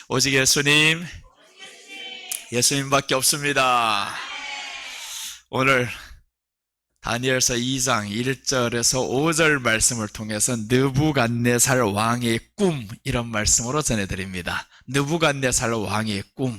오직 예수님, 예수님밖에 없습니다. 오늘 다니엘서 2장 1절에서 5절 말씀을 통해서 느부갓네살 왕의 꿈, 이런 말씀으로 전해드립니다. 느부갓네살 왕의 꿈.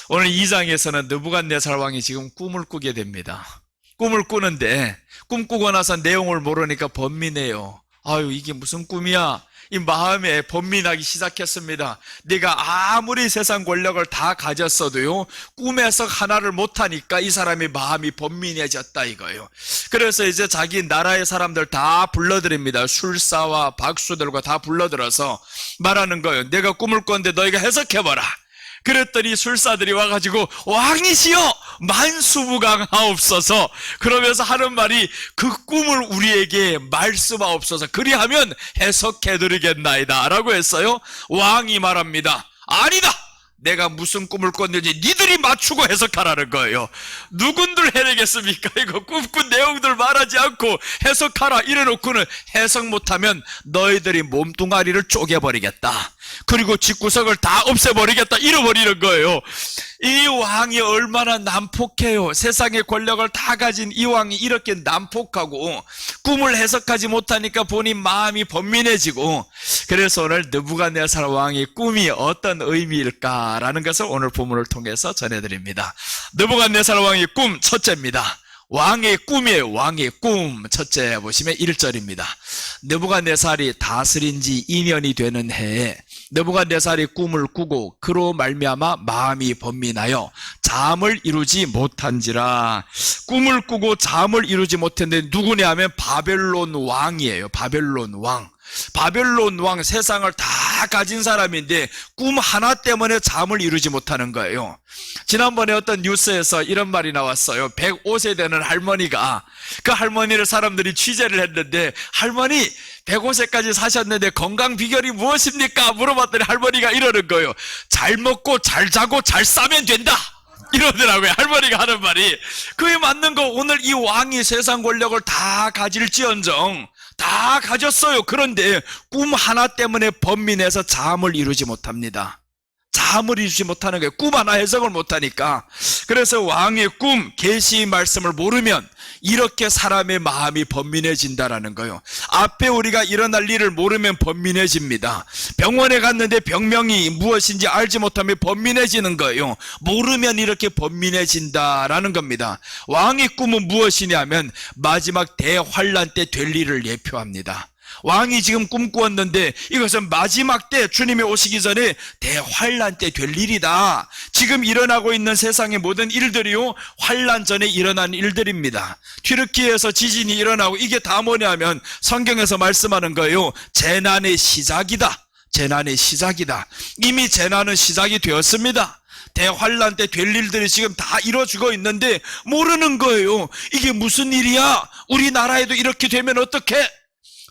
오늘 2장에서는 느부갓네살 왕이 지금 꿈을 꾸게 됩니다. 꿈을 꾸는데 꿈 꾸고 나서 내용을 모르니까 번민해요. 아유, 이게 무슨 꿈이야? 이 마음에 번민하기 시작했습니다. 네가 아무리 세상 권력을 다 가졌어도요, 꿈에서 하나를 못하니까 이 사람의 마음이 번민해졌다 이거예요. 그래서 이제 자기 나라의 사람들 다 불러드립니다. 술사와 박수들과 다 불러들어서 말하는 거예요. 내가 꿈을 꿨는데 너희가 해석해봐라. 그랬더니 술사들이 와가지고 왕이시여 만수무강하옵소서, 그러면서 하는 말이 그 꿈을 우리에게 말씀하옵소서, 그리하면 해석해드리겠나이다 라고 했어요. 왕이 말합니다. 아니다, 내가 무슨 꿈을 꿨는지 니들이 맞추고 해석하라는 거예요. 누군들 해내겠습니까? 이거 꿈꾼 내용들 말하지 않고 해석하라 이래놓고는 해석 못하면 너희들이 몸뚱아리를 쪼개버리겠다, 그리고 집구석을 다 없애버리겠다, 잃어버리는 거예요. 이 왕이 얼마나 난폭해요. 세상의 권력을 다 가진 이 왕이 이렇게 난폭하고 꿈을 해석하지 못하니까 본인 마음이 번민해지고, 그래서 오늘 느부갓네살 왕의 꿈이 어떤 의미일까라는 것을 오늘 본문을 통해서 전해드립니다. 느부갓네살 왕의 꿈 첫째입니다. 왕의 꿈이에요. 왕의 꿈 첫째 보시면 1절입니다. 느부갓네살이 다스린 지 2년이 되는 해에 느부갓네살이 꿈을 꾸고 그로 말미암아 마음이 번민하여 잠을 이루지 못한지라. 꿈을 꾸고 잠을 이루지 못했는데 누구냐 하면 바벨론 왕이에요. 바벨론 왕. 바벨론 왕, 세상을 다 가진 사람인데 꿈 하나 때문에 잠을 이루지 못하는 거예요. 지난번에 어떤 뉴스에서 이런 말이 나왔어요. 105세 되는 할머니가, 그 할머니를 사람들이 취재를 했는데, 할머니 105세까지 사셨는데 건강 비결이 무엇입니까? 물어봤더니 할머니가 이러는 거예요. 잘 먹고 잘 자고 잘 싸면 된다 이러더라고요. 할머니가 하는 말이. 그게 맞는 거. 오늘 이 왕이 세상 권력을 다 가질지언정 다 가졌어요. 그런데 꿈 하나 때문에 번민해서 잠을 이루지 못합니다. 잠을 이루지 못하는 거예요. 꿈 하나 해석을 못하니까. 그래서 왕의 꿈, 계시 말씀을 모르면 이렇게 사람의 마음이 번민해진다라는 거예요. 앞에 우리가 일어날 일을 모르면 번민해집니다. 병원에 갔는데 병명이 무엇인지 알지 못하면 번민해지는 거예요. 모르면 이렇게 번민해진다라는 겁니다. 왕의 꿈은 무엇이냐면 마지막 대환란 때 될 일을 예표합니다. 왕이 지금 꿈꾸었는데 이것은 마지막 때, 주님이 오시기 전에 대환란 때 될 일이다. 지금 일어나고 있는 세상의 모든 일들이요, 환란 전에 일어난 일들입니다. 튀르키예에서 지진이 일어나고 이게 다 뭐냐면 성경에서 말씀하는 거예요. 재난의 시작이다. 재난의 시작이다. 이미 재난은 시작이 되었습니다. 대환란 때 될 일들이 지금 다 이루어지고 있는데 모르는 거예요. 이게 무슨 일이야? 우리나라에도 이렇게 되면 어떡해?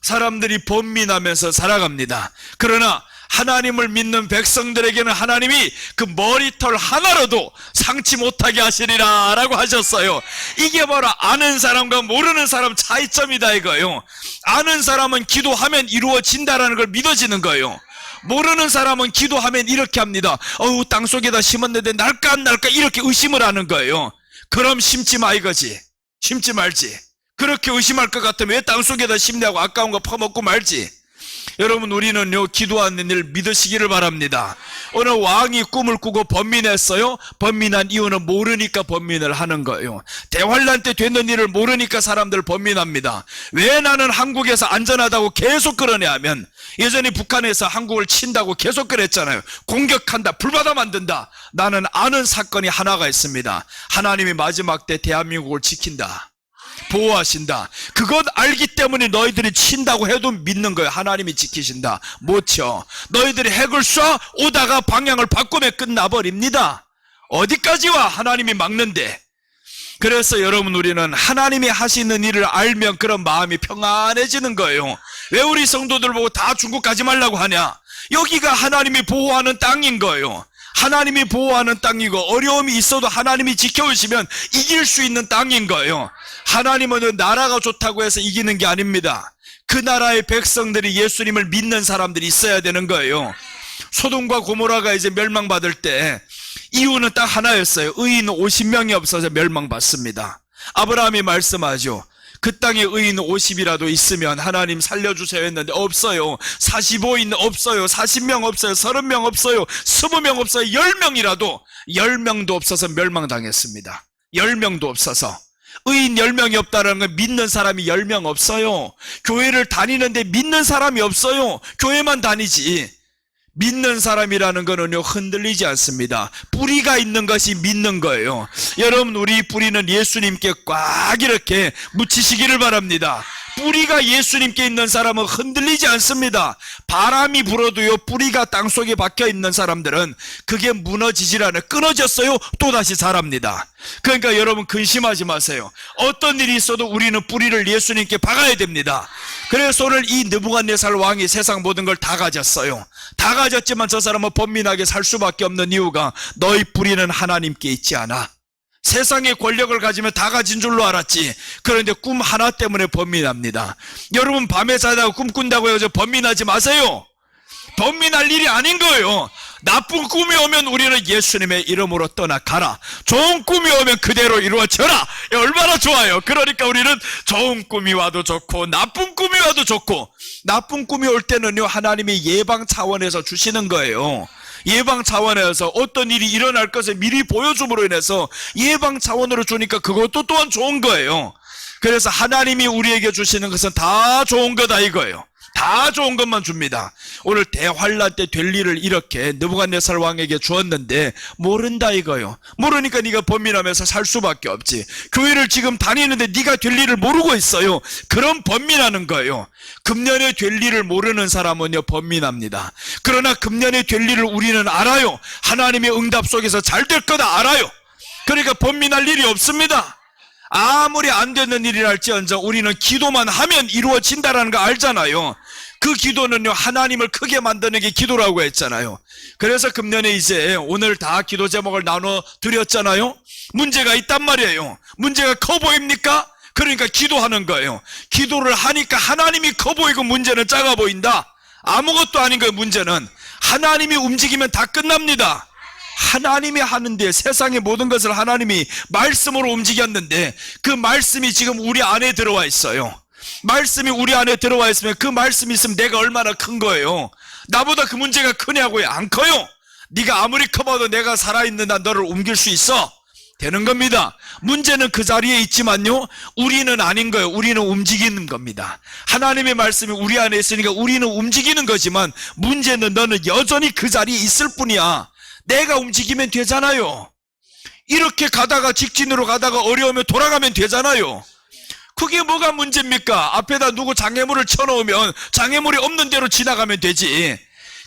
사람들이 번민하면서 살아갑니다. 그러나 하나님을 믿는 백성들에게는 하나님이 그 머리털 하나로도 상치 못하게 하시리라 라고 하셨어요. 이게 바로 아는 사람과 모르는 사람 차이점이다 이거예요. 아는 사람은 기도하면 이루어진다라는 걸 믿어지는 거예요. 모르는 사람은 기도하면 이렇게 합니다. 땅속에다 심었는데 날까 안 날까 이렇게 의심을 하는 거예요. 그럼 심지 마 이거지. 심지 말지. 그렇게 의심할 것 같으면 왜 땅속에다 심냐고 아까운 거 퍼먹고 말지. 여러분, 우리는요, 기도하는 일 믿으시기를 바랍니다. 오늘 왕이 꿈을 꾸고 번민했어요. 번민한 이유는 모르니까 번민을 하는 거예요. 대환란 때 되는 일을 모르니까 사람들 번민합니다. 왜 나는 한국에서 안전하다고 계속 그러냐 하면, 예전에 북한에서 한국을 친다고 계속 그랬잖아요. 공격한다, 불바다 만든다. 나는 아는 사건이 하나가 있습니다. 하나님이 마지막 때 대한민국을 지킨다, 보호하신다. 그것 알기 때문에 너희들이 친다고 해도 믿는 거예요. 하나님이 지키신다. 못 쳐. 너희들이 핵을 쏴 오다가 방향을 바꾸면 끝나버립니다. 어디까지 와? 하나님이 막는데. 그래서 여러분, 우리는 하나님이 하시는 일을 알면 그런 마음이 평안해지는 거예요. 왜 우리 성도들 보고 다 중국 가지 말라고 하냐? 여기가 하나님이 보호하는 땅인 거예요. 하나님이 보호하는 땅이고 어려움이 있어도 하나님이 지켜오시면 이길 수 있는 땅인 거예요. 하나님은 나라가 좋다고 해서 이기는 게 아닙니다. 그 나라의 백성들이 예수님을 믿는 사람들이 있어야 되는 거예요. 소돔과 고모라가 이제 멸망받을 때 이유는 딱 하나였어요. 의인 50명이 없어서 멸망받습니다. 아브라함이 말씀하죠. 그 땅에 의인 50이라도 있으면 하나님 살려주세요 했는데 없어요. 45인 없어요. 40명 없어요. 30명 없어요. 20명 없어요. 10명이라도 10명도 없어서 멸망당했습니다. 10명도 없어서. 의인 10명이 없다는 건 믿는 사람이 10명 없어요. 교회를 다니는데 믿는 사람이 없어요. 교회만 다니지. 믿는 사람이라는 거는요, 흔들리지 않습니다. 뿌리가 있는 것이 믿는 거예요. 여러분, 우리 뿌리는 예수님께 꽉 이렇게 묻히시기를 바랍니다. 뿌리가 예수님께 있는 사람은 흔들리지 않습니다. 바람이 불어도요, 뿌리가 땅속에 박혀 있는 사람들은 그게 무너지질 않아요. 끊어졌어요, 또다시 자랍니다. 그러니까 여러분 근심하지 마세요. 어떤 일이 있어도 우리는 뿌리를 예수님께 박아야 됩니다. 그래서 오늘 이 느부갓네살 왕이 세상 모든 걸 다 가졌어요. 다 가졌지만 저 사람은 번민하게 살 수밖에 없는 이유가 너희 뿌리는 하나님께 있지 않아. 세상의 권력을 가지면 다 가진 줄로 알았지. 그런데 꿈 하나 때문에 번민합니다. 여러분 밤에 자다가 꿈 꾼다고 해서 번민하지 마세요. 번민할 일이 아닌 거예요. 나쁜 꿈이 오면 우리는 예수님의 이름으로 떠나가라. 좋은 꿈이 오면 그대로 이루어져라. 얼마나 좋아요. 그러니까 우리는 좋은 꿈이 와도 좋고 나쁜 꿈이 와도 좋고, 나쁜 꿈이 올 때는요, 하나님이 예방 차원에서 주시는 거예요. 예방 차원에서 어떤 일이 일어날 것을 미리 보여줌으로 인해서 예방 차원으로 주니까 그것도 또한 좋은 거예요. 그래서 하나님이 우리에게 주시는 것은 다 좋은 거다 이거예요. 다 좋은 것만 줍니다. 오늘 대환란 때 될 일을 이렇게 느부갓네살 왕에게 주었는데 모른다 이거예요. 모르니까 네가 번민하면서 살 수밖에 없지. 교회를 지금 다니는데 네가 될 일을 모르고 있어요. 그럼 번민하는 거예요. 금년에 될 일을 모르는 사람은요, 번민합니다. 그러나 금년에 될 일을 우리는 알아요. 하나님의 응답 속에서 잘 될 거다 알아요. 그러니까 번민할 일이 없습니다. 아무리 안 되는 일이랄지언정 우리는 기도만 하면 이루어진다라는 거 알잖아요. 그 기도는요, 하나님을 크게 만드는 게 기도라고 했잖아요. 그래서 금년에 이제 오늘 다 기도 제목을 나눠 드렸잖아요. 문제가 있단 말이에요. 문제가 커 보입니까? 그러니까 기도하는 거예요. 기도를 하니까 하나님이 커 보이고 문제는 작아 보인다. 아무것도 아닌 거예요. 문제는 하나님이 움직이면 다 끝납니다. 하나님이 하는데, 세상의 모든 것을 하나님이 말씀으로 움직였는데 그 말씀이 지금 우리 안에 들어와 있어요. 말씀이 우리 안에 들어와 있으면 그 말씀이 있으면 내가 얼마나 큰 거예요. 나보다 그 문제가 크냐고요? 안 커요. 네가 아무리 커봐도 내가 살아있는 한 너를 옮길 수 있어? 되는 겁니다. 문제는 그 자리에 있지만요, 우리는 아닌 거예요. 우리는 움직이는 겁니다. 하나님의 말씀이 우리 안에 있으니까 우리는 움직이는 거지만 문제는 너는 여전히 그 자리에 있을 뿐이야. 내가 움직이면 되잖아요. 이렇게 가다가 직진으로 가다가 어려우면 돌아가면 되잖아요. 그게 뭐가 문제입니까? 앞에다 누구 장애물을 쳐놓으면 장애물이 없는 대로 지나가면 되지.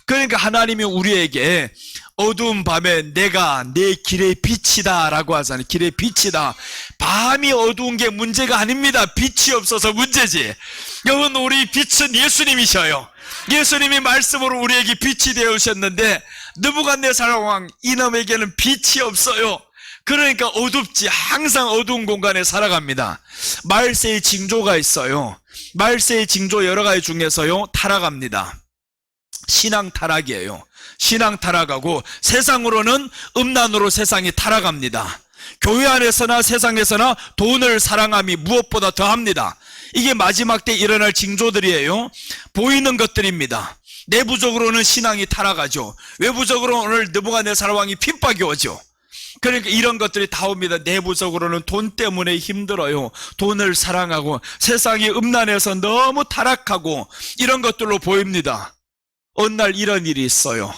그러니까 하나님이 우리에게 어두운 밤에 내가 내 길의 빛이다 라고 하잖아요. 길의 빛이다. 밤이 어두운 게 문제가 아닙니다. 빛이 없어서 문제지. 여러분, 우리 빛은 예수님이셔요. 예수님이 말씀으로 우리에게 빛이 되어오셨는데 느부갓네살 왕 이놈에게는 빛이 없어요. 그러니까 어둡지. 항상 어두운 공간에 살아갑니다. 말세의 징조가 있어요. 말세의 징조 여러 가지 중에서요, 타락합니다. 신앙 타락이에요. 신앙 타락하고 세상으로는 음란으로 세상이 타락합니다. 교회 안에서나 세상에서나 돈을 사랑함이 무엇보다 더합니다. 이게 마지막 때 일어날 징조들이에요. 보이는 것들입니다. 내부적으로는 신앙이 타락하죠. 외부적으로 오늘 느부갓네살 왕이 핍박이 오죠. 그러니까 이런 것들이 다 옵니다. 내부적으로는 돈 때문에 힘들어요. 돈을 사랑하고 세상이 음란해서 너무 타락하고 이런 것들로 보입니다. 어느 날 이런 일이 있어요.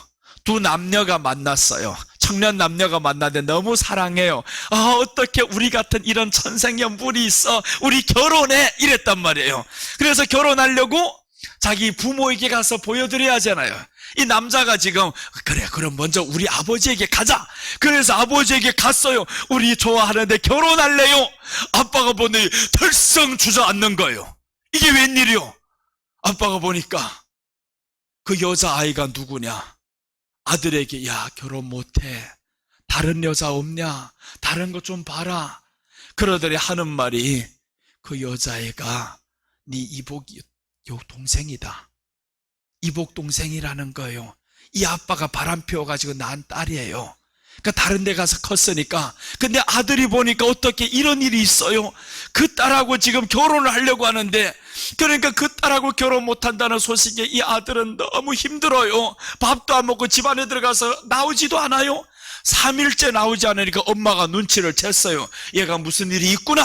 두 남녀가 만났어요. 청년 남녀가 만났는데 너무 사랑해요. 어떻게 우리 같은 이런 천생연분이 있어. 우리 결혼해. 이랬단 말이에요. 그래서 결혼하려고 자기 부모에게 가서 보여드려야 하잖아요. 이 남자가 지금 그래 그럼 먼저 우리 아버지에게 가자. 그래서 아버지에게 갔어요. 우리 좋아하는데 결혼할래요? 아빠가 보니 덜썩 주저앉는 거예요. 이게 웬일이요? 아빠가 보니까 그 여자아이가 누구냐? 아들에게 야 결혼 못해. 다른 여자 없냐? 다른 거 좀 봐라. 그러더니 하는 말이 그 여자애가 네 이복 동생이다. 이복 동생이라는 거예요. 이 아빠가 바람 피워가지고 낳은 딸이에요. 그러니까 다른 데 가서 컸으니까. 근데 아들이 보니까 어떻게 이런 일이 있어요. 그 딸하고 지금 결혼을 하려고 하는데, 그러니까 그 딸하고 결혼 못한다는 소식에 이 아들은 너무 힘들어요. 밥도 안 먹고 집안에 들어가서 나오지도 않아요. 3일째 나오지 않으니까 엄마가 눈치를 챘어요. 얘가 무슨 일이 있구나.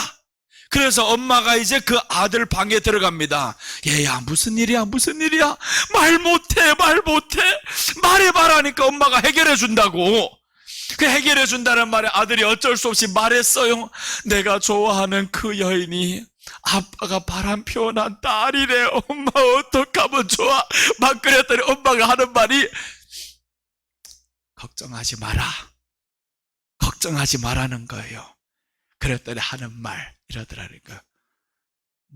그래서 엄마가 이제 그 아들 방에 들어갑니다. 얘야, 무슨 일이야, 무슨 일이야. 말 못해. 말해봐라니까 엄마가 해결해 준다고. 그 해결해 준다는 말에 아들이 어쩔 수 없이 말했어요. 내가 좋아하는 그 여인이 아빠가 바람 피워난 딸이래. 엄마 어떡하면 좋아. 막 그랬더니 엄마가 하는 말이, 걱정하지 마라. 걱정하지 마라는 거예요. 그랬더니 하는 말 이러더라는 거예요.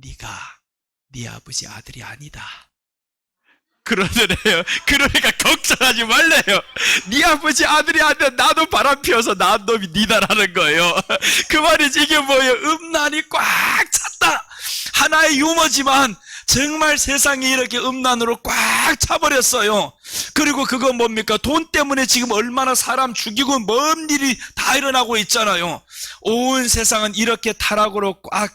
네가 네 아버지 아들이 아니다. 그러더래요. 그러니까 걱정하지 말래요. 네 아버지 아들이 아니라 나도 바람 피워서 낳은 놈이 니다라는 거예요. 그 말이지. 이게 뭐예요? 음란이 꽉 찼다. 하나의 유머지만 정말 세상이 이렇게 음란으로 꽉 차버렸어요. 그리고 그건 뭡니까? 돈 때문에 지금 얼마나 사람 죽이고 먼 일이 다 일어나고 있잖아요. 온 세상은 이렇게 타락으로 꽉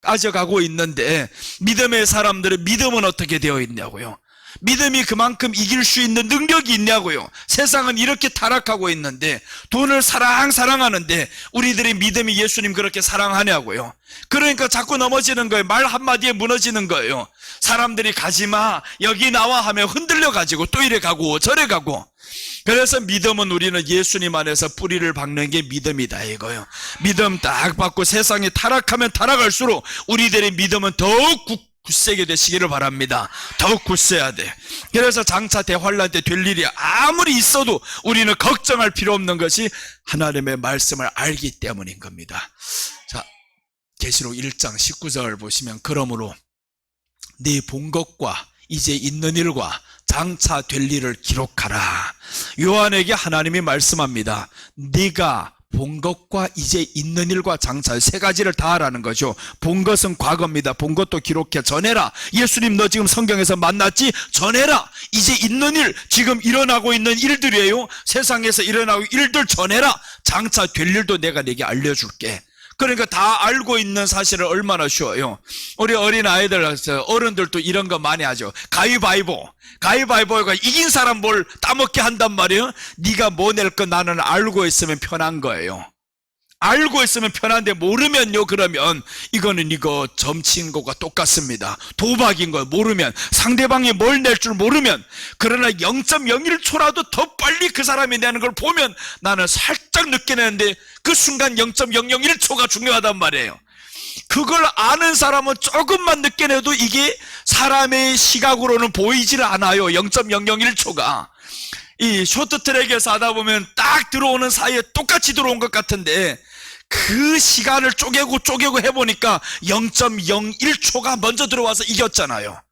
빠져가고 있는데, 믿음의 사람들의 믿음은 어떻게 되어 있냐고요? 믿음이 그만큼 이길 수 있는 능력이 있냐고요. 세상은 이렇게 타락하고 있는데, 돈을 사랑하는데 우리들의 믿음이 예수님 그렇게 사랑하냐고요. 그러니까 자꾸 넘어지는 거예요. 말 한마디에 무너지는 거예요. 사람들이 가지마, 여기 나와 하면 흔들려 가지고 또 이래 가고 저래 가고. 그래서 믿음은 우리는 예수님 안에서 뿌리를 박는 게 믿음이다 이거요. 믿음 딱 받고 세상이 타락하면 타락할수록 우리들의 믿음은 더욱 굳세게 되시기를 바랍니다. 더욱 굳세야 돼. 그래서 장차 대환란 때 될 일이 아무리 있어도 우리는 걱정할 필요 없는 것이 하나님의 말씀을 알기 때문인 겁니다. 자, 계시록 1장 19절 보시면, 그러므로 네 본 것과 이제 있는 일과 장차 될 일을 기록하라. 요한에게 하나님이 말씀합니다. 네가 본 것과 이제 있는 일과 장차, 세 가지를 다 하라는 거죠. 본 것은 과거입니다. 본 것도 기록해 전해라. 예수님 너 지금 성경에서 만났지? 전해라. 이제 있는 일, 지금 일어나고 있는 일들이에요. 세상에서 일어나고 일들 전해라. 장차 될 일도 내가 네게 알려줄게. 그러니까 다 알고 있는 사실은 얼마나 쉬워요. 우리 어린 아이들, 어른들도 이런 거 많이 하죠. 가위바위보가 이긴 사람 뭘 따먹게 한단 말이에요. 네가 뭐 낼 거 나는 알고 있으면 편한 거예요. 알고 있으면 편한데 모르면요, 그러면 이거는 이거 점치는 것과 똑같습니다. 도박인 거예요. 모르면, 상대방이 뭘 낼 줄 모르면. 그러나 0.01초라도 더 빨리 그 사람이 내는 걸 보면 나는 살짝 늦게 내는데 그 순간 0.001초가 중요하단 말이에요. 그걸 아는 사람은 조금만 늦게 내도 이게 사람의 시각으로는 보이질 않아요. 0.001초가. 이 쇼트트랙에서 하다 보면 딱 들어오는 사이에 똑같이 들어온 것 같은데, 그 시간을 쪼개고 해보니까 0.01초가 먼저 들어와서 이겼잖아요.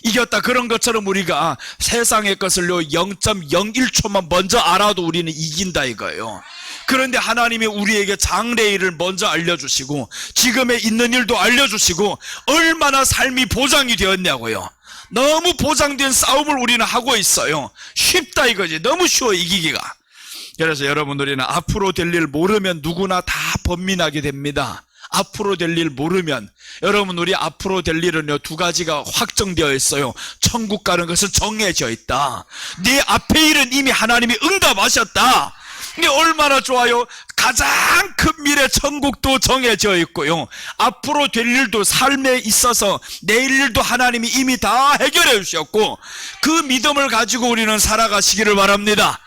이겼다. 그런 것처럼 우리가 세상의 것을요 0.01초만 먼저 알아도 우리는 이긴다 이거예요. 그런데 하나님이 우리에게 장래의 일을 먼저 알려주시고 지금에 있는 일도 알려주시고 얼마나 삶이 보장이 되었냐고요. 너무 보장된 싸움을 우리는 하고 있어요. 쉽다 이거지. 너무 쉬워 이기기가. 그래서 여러분, 우리는 앞으로 될 일 모르면 누구나 다 번민하게 됩니다. 앞으로 될 일 모르면. 여러분, 우리 앞으로 될 일은요 2가지가 확정되어 있어요. 천국 가는 것은 정해져 있다. 네 앞에 일은 이미 하나님이 응답하셨다. 이게 얼마나 좋아요. 가장 큰 미래 천국도 정해져 있고요, 앞으로 될 일도 삶에 있어서 내일 일도 하나님이 이미 다 해결해 주셨고, 그 믿음을 가지고 우리는 살아가시기를 바랍니다.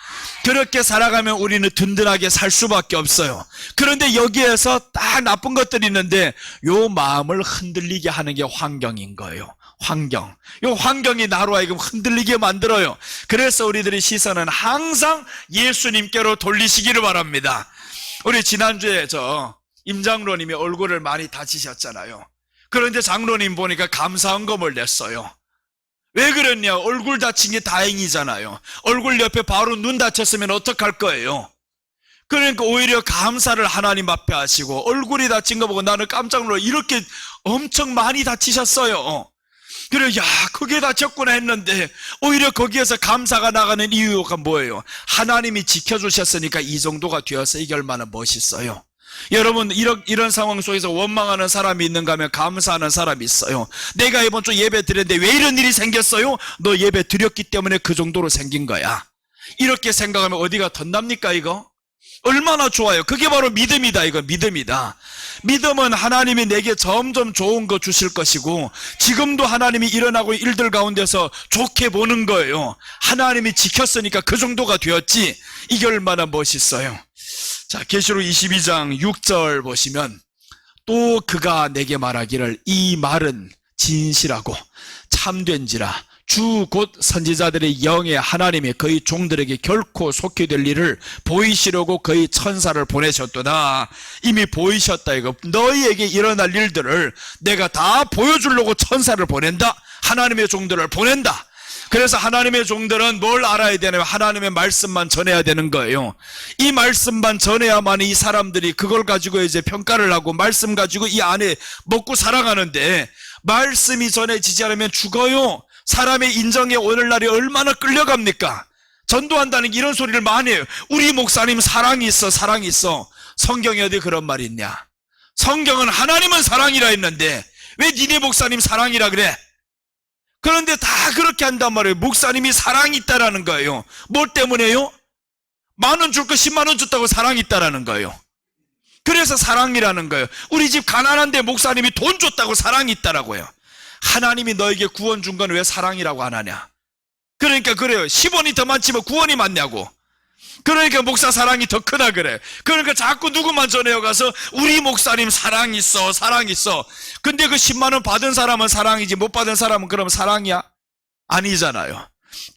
그렇게 살아가면 우리는 든든하게 살 수밖에 없어요. 그런데 여기에서 딱 나쁜 것들이 있는데 요 마음을 흔들리게 하는 게 환경인 거예요. 환경. 요 환경이 나로 하여금 흔들리게 만들어요. 그래서 우리들의 시선은 항상 예수님께로 돌리시기를 바랍니다. 우리 지난주에 임 장로님이 얼굴을 많이 다치셨잖아요. 그런데 장로님 보니까 감사헌금을 냈어요. 왜 그랬냐? 얼굴 다친 게 다행이잖아요. 얼굴 옆에 바로 눈 다쳤으면 어떡할 거예요? 그러니까 오히려 감사를 하나님 앞에 하시고, 얼굴이 다친 거 보고 나는 깜짝 놀라. 이렇게 엄청 많이 다치셨어요. 그래, 야, 그게 다 적구나 했는데, 오히려 거기에서 감사가 나가는 이유가 뭐예요? 하나님이 지켜주셨으니까 이 정도가 되어서 이게 얼마나 멋있어요. 여러분, 이런 상황 속에서 원망하는 사람이 있는가 하면 감사하는 사람이 있어요. 내가 이번 주 예배 드렸는데 왜 이런 일이 생겼어요? 너 예배 드렸기 때문에 그 정도로 생긴 거야. 이렇게 생각하면 어디가 덧납니까, 이거? 얼마나 좋아요. 그게 바로 믿음이다, 이거 믿음이다. 믿음은 하나님이 내게 점점 좋은 거 주실 것이고, 지금도 하나님이 일어나고 있는 일들 가운데서 좋게 보는 거예요. 하나님이 지켰으니까 그 정도가 되었지. 이게 얼마나 멋있어요. 자, 계시록 22장 6절 보시면, 또 그가 내게 말하기를 이 말은 진실하고 참된지라 주 곧 선지자들의 영의 하나님이 그의 종들에게 결코 속히 될 일을 보이시려고 그의 천사를 보내셨도다. 이미 보이셨다, 이거. 너희에게 일어날 일들을 내가 다 보여주려고 천사를 보낸다. 하나님의 종들을 보낸다. 그래서 하나님의 종들은 뭘 알아야 되냐면 하나님의 말씀만 전해야 되는 거예요. 이 말씀만 전해야만 이 사람들이 그걸 가지고 이제 평가를 하고 말씀 가지고 이 안에 먹고 살아가는데, 말씀이 전해지지 않으면 죽어요. 사람의 인정에 오늘날이 얼마나 끌려갑니까? 전도한다는 게 이런 소리를 많이 해요. 우리 목사님 사랑이 있어, 사랑이 있어. 성경에 어디 그런 말이 있냐? 성경은 하나님은 사랑이라 했는데 왜 니네 목사님 사랑이라 그래? 그런데 다 그렇게 한단 말이에요. 목사님이 사랑이 있다라는 거예요. 뭐 때문에요? 10,000원 줄 거 10만 원 줬다고 사랑이 있다라는 거예요. 그래서 사랑이라는 거예요. 우리 집 가난한데 목사님이 돈 줬다고 사랑이 있다라고요. 하나님이 너에게 구원 준 건 왜 사랑이라고 안 하냐? 그러니까 그래요. 10원이 더 많지만 구원이 많냐고. 그러니까 목사 사랑이 더 크다 그래. 그러니까 자꾸 누구만 전해요 가서 우리 목사님 사랑 있어, 사랑 있어. 근데 그 10만 원 받은 사람은 사랑이지 못 받은 사람은 그럼 사랑이야? 아니잖아요.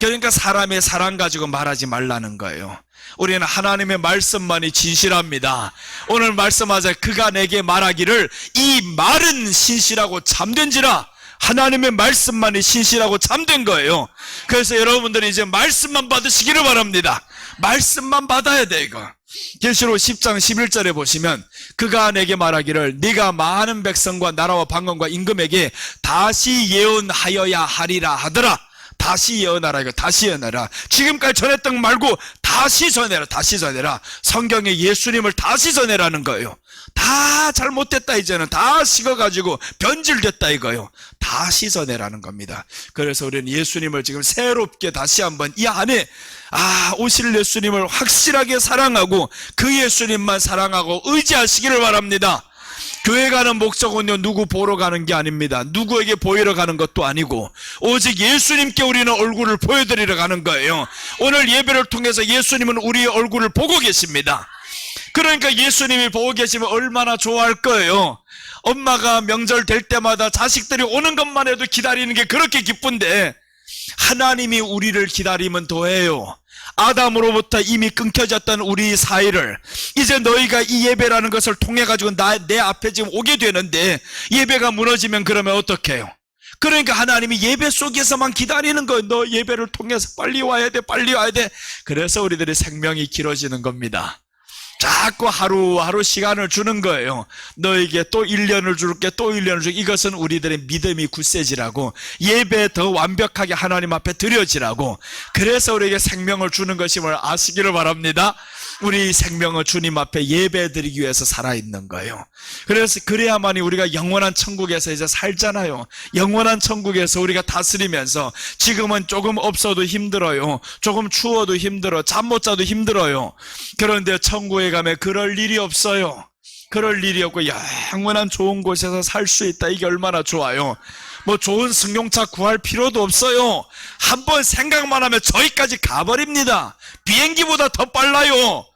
그러니까 사람의 사랑 가지고 말하지 말라는 거예요. 우리는 하나님의 말씀만이 진실합니다. 오늘 말씀하자 그가 내게 말하기를 이 말은 신실하고 참된지라. 하나님의 말씀만이 신실하고 참된 거예요. 그래서 여러분들이 이제 말씀만 받으시기를 바랍니다. 말씀만 받아야 돼, 이거. 계시록 10장 11절에 보시면 그가 내게 말하기를 네가 많은 백성과 나라와 방언과 임금에게 다시 예언하여야 하리라 하더라. 다시 예언하라, 이거. 다시 예언하라. 지금까지 전했던 거 말고 다시 전해라, 다시 전해라. 성경에 예수님을 다시 전해라는 거예요. 다 잘못됐다, 이제는 다 식어가지고 변질됐다, 이거요. 다시 전해라는 겁니다. 그래서 우리는 예수님을 지금 새롭게 다시 한번 이 안에 오실 예수님을 확실하게 사랑하고 그 예수님만 사랑하고 의지하시기를 바랍니다. 교회 가는 목적은요, 누구 보러 가는 게 아닙니다. 누구에게 보이러 가는 것도 아니고 오직 예수님께 우리는 얼굴을 보여드리러 가는 거예요. 오늘 예배를 통해서 예수님은 우리의 얼굴을 보고 계십니다. 그러니까 예수님이 보고 계시면 얼마나 좋아할 거예요. 엄마가 명절 될 때마다 자식들이 오는 것만 해도 기다리는 게 그렇게 기쁜데 하나님이 우리를 기다리면 더해요. 아담으로부터 이미 끊겨졌던 우리 사이를 이제 너희가 이 예배라는 것을 통해 가지고 내 앞에 지금 오게 되는데 예배가 무너지면 그러면 어떡해요? 그러니까 하나님이 예배 속에서만 기다리는 거예요. 너 예배를 통해서 빨리 와야 돼, 빨리 와야 돼. 그래서 우리들의 생명이 길어지는 겁니다. 자꾸 하루하루 시간을 주는 거예요. 너에게 또 1년을 줄게, 또 1년을 줄게. 이것은 우리들의 믿음이 굳세지라고, 예배 더 완벽하게 하나님 앞에 드려지라고, 그래서 우리에게 생명을 주는 것임을 아시기를 바랍니다. 우리 생명을 주님 앞에 예배 드리기 위해서 살아있는 거예요. 그래서 그래야만이 우리가 영원한 천국에서 이제 살잖아요. 영원한 천국에서 우리가 다스리면서 지금은 조금 없어도 힘들어요. 조금 추워도 힘들어. 잠 못 자도 힘들어요. 그런데 천국에 가면 그럴 일이 없어요. 그럴 일이 없고 영원한 좋은 곳에서 살 수 있다. 이게 얼마나 좋아요. 뭐 좋은 승용차 구할 필요도 없어요. 한번 생각만 하면 저기까지 가버립니다. 비행기보다 더 빨라요.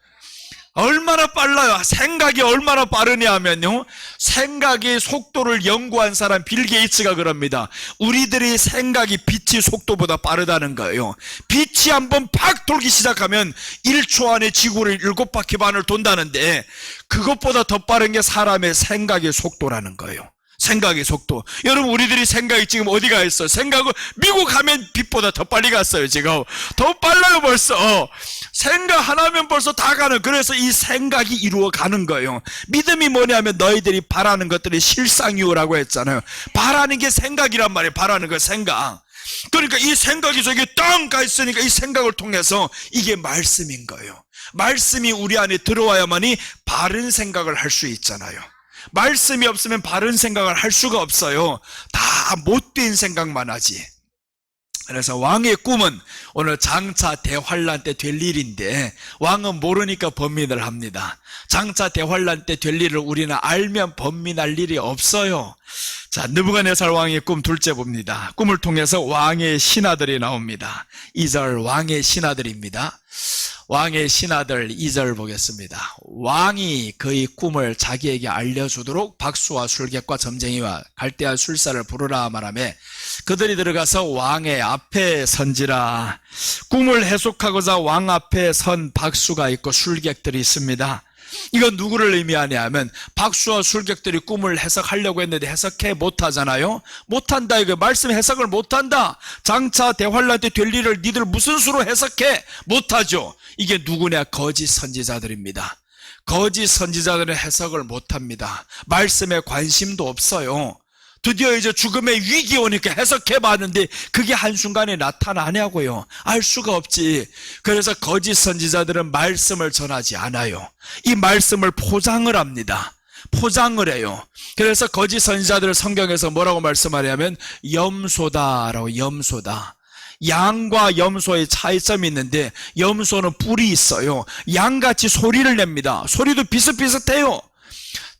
얼마나 빨라요. 생각이 얼마나 빠르냐 하면요, 생각의 속도를 연구한 사람 빌 게이츠가 그럽니다. 우리들의 생각이 빛의 속도보다 빠르다는 거예요. 빛이 한번 팍 돌기 시작하면 1초 안에 지구를 7바퀴 반을 돈다는데 그것보다 더 빠른 게 사람의 생각의 속도라는 거예요. 생각의 속도. 여러분, 우리들이 생각이 지금 어디 가 있어? 생각은 미국 가면 빛보다 더 빨리 갔어요. 지금 더 빨라요. 벌써 생각 하나면 벌써 다 가는. 그래서 이 생각이 이루어가는 거예요. 믿음이 뭐냐면 너희들이 바라는 것들이 실상이오라고 했잖아요. 바라는 게 생각이란 말이에요. 바라는 거 생각. 그러니까 이 생각이 저기 땅 가 있으니까 이 생각을 통해서 이게 말씀인 거예요. 말씀이 우리 안에 들어와야만이 바른 생각을 할 수 있잖아요. 말씀이 없으면 바른 생각을 할 수가 없어요. 다 못된 생각만 하지. 그래서 왕의 꿈은 오늘 장차 대환란 때 될 일인데 왕은 모르니까 번민을 합니다. 장차 대환란 때 될 일을 우리는 알면 번민할 일이 없어요. 자, 느부갓네살 왕의 꿈 둘째 봅니다. 꿈을 통해서 왕의 신하들이 나옵니다. 2절 왕의 신하들입니다. 왕의 신하들 2절 보겠습니다. 왕이 그의 꿈을 자기에게 알려주도록 박수와 술객과 점쟁이와 갈대와 술사를 부르라 말하며 그들이 들어가서 왕의 앞에 선지라. 꿈을 해석하고자 왕 앞에 선 박수가 있고 술객들이 있습니다. 이건 누구를 의미하냐 하면 박수와 술객들이 꿈을 해석하려고 했는데 해석해 못하잖아요. 못한다. 이거 말씀 해석을 못한다. 장차 대환란 때 될 일을 니들 무슨 수로 해석해? 못하죠. 이게 누구냐? 거짓 선지자들입니다. 거짓 선지자들은 해석을 못합니다. 말씀에 관심도 없어요. 드디어 이제 죽음의 위기 오니까 해석해봤는데 그게 한순간에 나타나냐고요. 알 수가 없지. 그래서 거짓 선지자들은 말씀을 전하지 않아요. 이 말씀을 포장을 합니다. 포장을 해요. 그래서 거짓 선지자들을 성경에서 뭐라고 말씀하냐면 염소다라고. 염소다. 양과 염소의 차이점이 있는데 염소는 뿔이 있어요. 양같이 소리를 냅니다. 소리도 비슷비슷해요.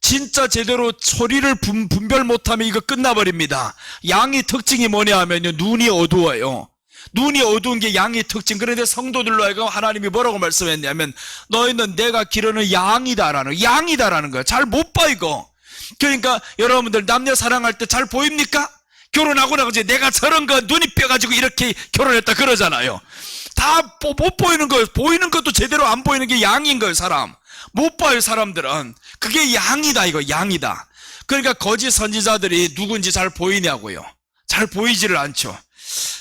진짜 제대로 소리를 분별 못하면 이거 끝나버립니다. 양의 특징이 뭐냐 하면 눈이 어두워요. 눈이 어두운 게 양의 특징. 그런데 성도들로 하여금 하나님이 뭐라고 말씀했냐면 너희는 내가 기르는 양이다라는 거야. 잘 못 봐 이거. 그러니까 여러분들 남녀 사랑할 때 잘 보입니까? 결혼하고 나서 내가 저런 거 눈이 뼈가지고 이렇게 결혼했다 그러잖아요. 다 못 보이는 거예요. 보이는 것도 제대로 안 보이는 게 양인 거예요. 사람 못 봐요. 사람들은 그게 양이다. 이거 양이다. 그러니까 거짓 선지자들이 누군지 잘 보이냐고요. 잘 보이지를 않죠.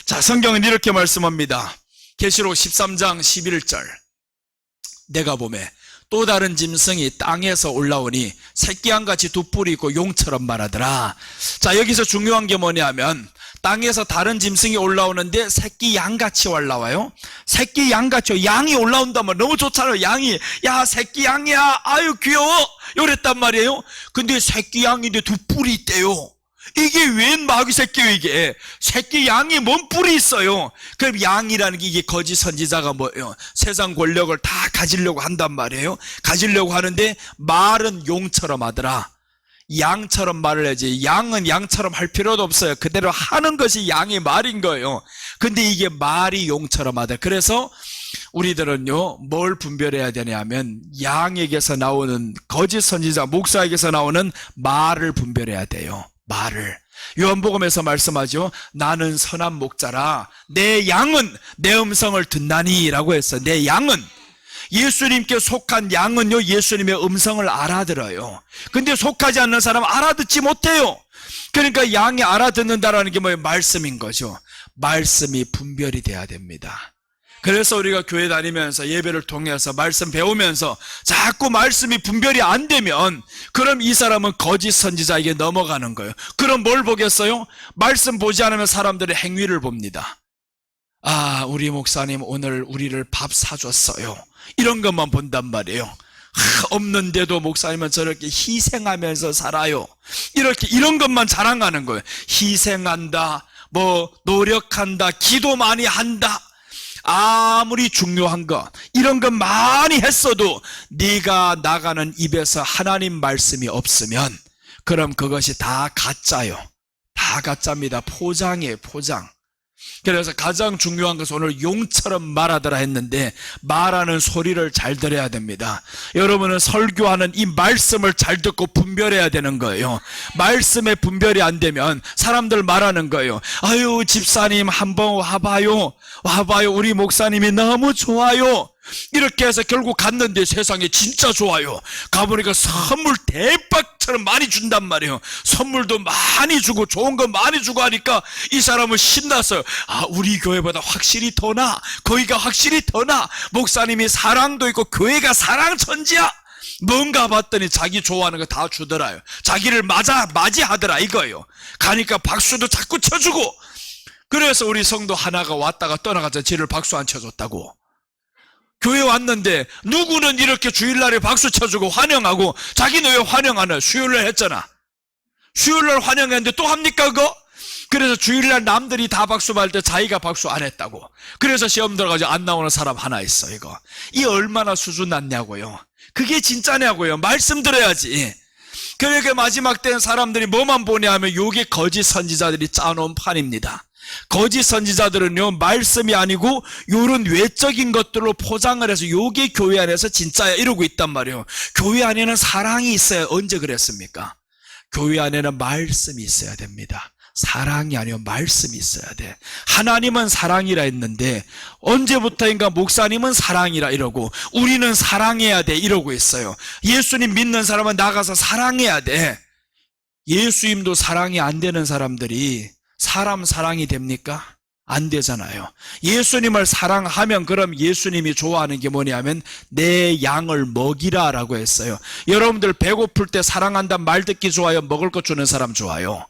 자, 성경은 이렇게 말씀합니다. 계시록 13장 11절 내가 보매 또 다른 짐승이 땅에서 올라오니 새끼양같이 두 뿔이 있고 용처럼 말하더라. 자, 여기서 중요한 게 뭐냐면 땅에서 다른 짐승이 올라오는데 새끼 양같이 올라와요. 새끼 양같이. 양이 올라온다면 너무 좋잖아요. 양이 야 새끼 양이야 아유 귀여워 이랬단 말이에요. 근데 새끼 양인데 두 뿔이 있대요. 이게 웬 마귀 새끼예요. 이게 새끼 양이 뭔 뿔이 있어요. 그럼 양이라는 게 이게 거짓 선지자가 뭐예요? 세상 권력을 다 가지려고 한단 말이에요. 가지려고 하는데 말은 용처럼 하더라. 양처럼 말을 해야지. 양은 양처럼 할 필요도 없어요. 그대로 하는 것이 양의 말인 거예요. 근데 이게 말이 용처럼 하더라. 그래서 우리들은요 뭘 분별해야 되냐면 양에게서 나오는 거짓 선지자 목사에게서 나오는 말을 분별해야 돼요. 말을. 요한복음에서 말씀하죠. 나는 선한 목자라 내 양은 내 음성을 듣나니 라고 했어요. 내 양은. 예수님께 속한 양은요 예수님의 음성을 알아들어요. 근데 속하지 않는 사람은 알아듣지 못해요. 그러니까 양이 알아듣는다라는 게 뭐예요? 말씀인 거죠. 말씀이 분별이 돼야 됩니다. 그래서 우리가 교회 다니면서 예배를 통해서 말씀 배우면서 자꾸 말씀이 분별이 안 되면 그럼 이 사람은 거짓 선지자에게 넘어가는 거예요. 그럼 뭘 보겠어요? 말씀 보지 않으면 사람들의 행위를 봅니다. 아, 우리 목사님 오늘 우리를 밥 사줬어요. 이런 것만 본단 말이에요. 없는데도 목사님은 저렇게 희생하면서 살아요. 이런 것만 자랑하는 거예요. 희생한다, 뭐 노력한다, 기도 많이 한다. 아무리 중요한 것 이런 것 많이 했어도 네가 나가는 입에서 하나님 말씀이 없으면 그럼 그것이 다 가짜요. 다 가짜입니다. 포장이에요. 포장. 그래서 가장 중요한 것은 오늘 용처럼 말하더라 했는데 말하는 소리를 잘 들어야 됩니다. 여러분은 설교하는 이 말씀을 잘 듣고 분별해야 되는 거예요. 말씀에 분별이 안 되면 사람들 말하는 거예요. 아유 집사님 한번 와봐요. 우리 목사님이 너무 좋아요. 이렇게 해서 결국 갔는데 세상에 진짜 좋아요. 가보니까 선물 대박처럼 많이 준단 말이에요. 선물도 많이 주고 좋은 거 많이 주고 하니까 이 사람은 신났어요. 아, 우리 교회보다 확실히 더 나아. 거기가 확실히 더 나아. 목사님이 사랑도 있고 교회가 사랑 천지야. 뭔가 봤더니 자기 좋아하는 거 다 주더라요. 자기를 맞이하더라 이거예요. 가니까 박수도 자꾸 쳐주고. 그래서 우리 성도 하나가 왔다가 떠나가자 지를 박수 안 쳐줬다고. 교회 왔는데 누구는 이렇게 주일날에 박수 쳐주고 환영하고 자기는 왜 환영 안 해요? 수요일날 했잖아. 수요일날 환영했는데 또 합니까 그거? 그래서 주일날 남들이 다 박수 받을 때 자기가 박수 안 했다고. 그래서 시험 들어가지고 안 나오는 사람 하나 있어. 이 얼마나 수준 낮냐고요. 그게 진짜냐고요. 말씀 들어야지. 그러니까 마지막 때는 사람들이 뭐만 보냐 하면 요게 거짓 선지자들이 짜놓은 판입니다. 거짓 선지자들은요, 말씀이 아니고 요런 외적인 것들로 포장을 해서 요게 교회 안에서 진짜야 이러고 있단 말이에요. 교회 안에는 사랑이 있어야. 언제 그랬습니까? 교회 안에는 말씀이 있어야 됩니다. 사랑이 아니고 말씀이 있어야 돼. 하나님은 사랑이라 했는데 언제부터인가 목사님은 사랑이라 이러고 우리는 사랑해야 돼 이러고 있어요. 예수님 믿는 사람은 나가서 사랑해야 돼. 예수님도 사랑이 안 되는 사람들이 사람 사랑이 됩니까? 안 되잖아요. 예수님을 사랑하면 그럼 예수님이 좋아하는 게 뭐냐면 내 양을 먹이라 라고 했어요. 여러분들 배고플 때 사랑한다 말 듣기 좋아요? 먹을 것 주는 사람 좋아요?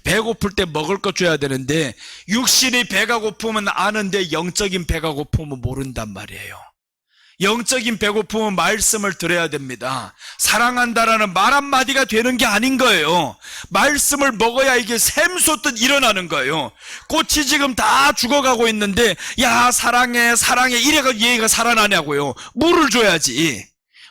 배고플 때 먹을 것 줘야 되는데 육신이 배가 고프면 아는데 영적인 배가 고프면 모른단 말이에요. 영적인 배고픔은 말씀을 들어야 됩니다. 사랑한다라는 말 한마디가 되는 게 아닌 거예요. 말씀을 먹어야 이게 샘솟듯 일어나는 거예요. 꽃이 지금 다 죽어가고 있는데 야 사랑해 사랑해 이래가 얘가 살아나냐고요. 물을 줘야지.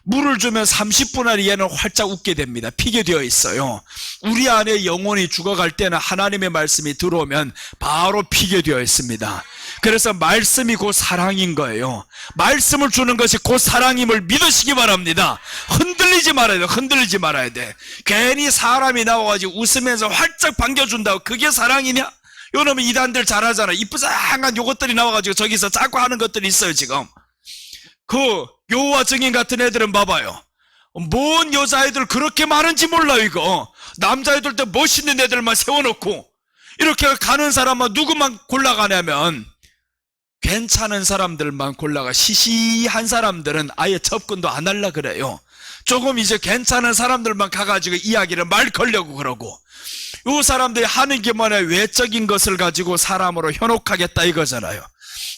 물을 주면 30분 안에 얘는 활짝 웃게 됩니다. 피게 되어 있어요. 우리 안에 영혼이 죽어갈 때는 하나님의 말씀이 들어오면 바로 피게 되어 있습니다. 그래서 말씀이 곧 사랑인 거예요. 말씀을 주는 것이 곧 사랑임을 믿으시기 바랍니다. 흔들리지 말아야 돼. 흔들리지 말아야 돼. 괜히 사람이 나와가지고 웃으면서 활짝 반겨준다고 그게 사랑이냐? 요놈의 이단들 잘하잖아. 이쁘장한 요것들이 나와가지고 저기서 자꾸 하는 것들이 있어요 지금. 그 여호와 증인 같은 애들은 봐봐요. 뭔 여자애들 그렇게 많은지 몰라요 이거. 남자애들 때 멋있는 애들만 세워놓고 이렇게 가는 사람은 누구만 골라가냐면 괜찮은 사람들만 골라가. 시시한 사람들은 아예 접근도 안 하려 그래요. 조금 이제 괜찮은 사람들만 가가지고 이야기를 말 걸려고 그러고. 요 사람들이 하는 게 뭐냐, 외적인 것을 가지고 사람으로 현혹하겠다 이거잖아요.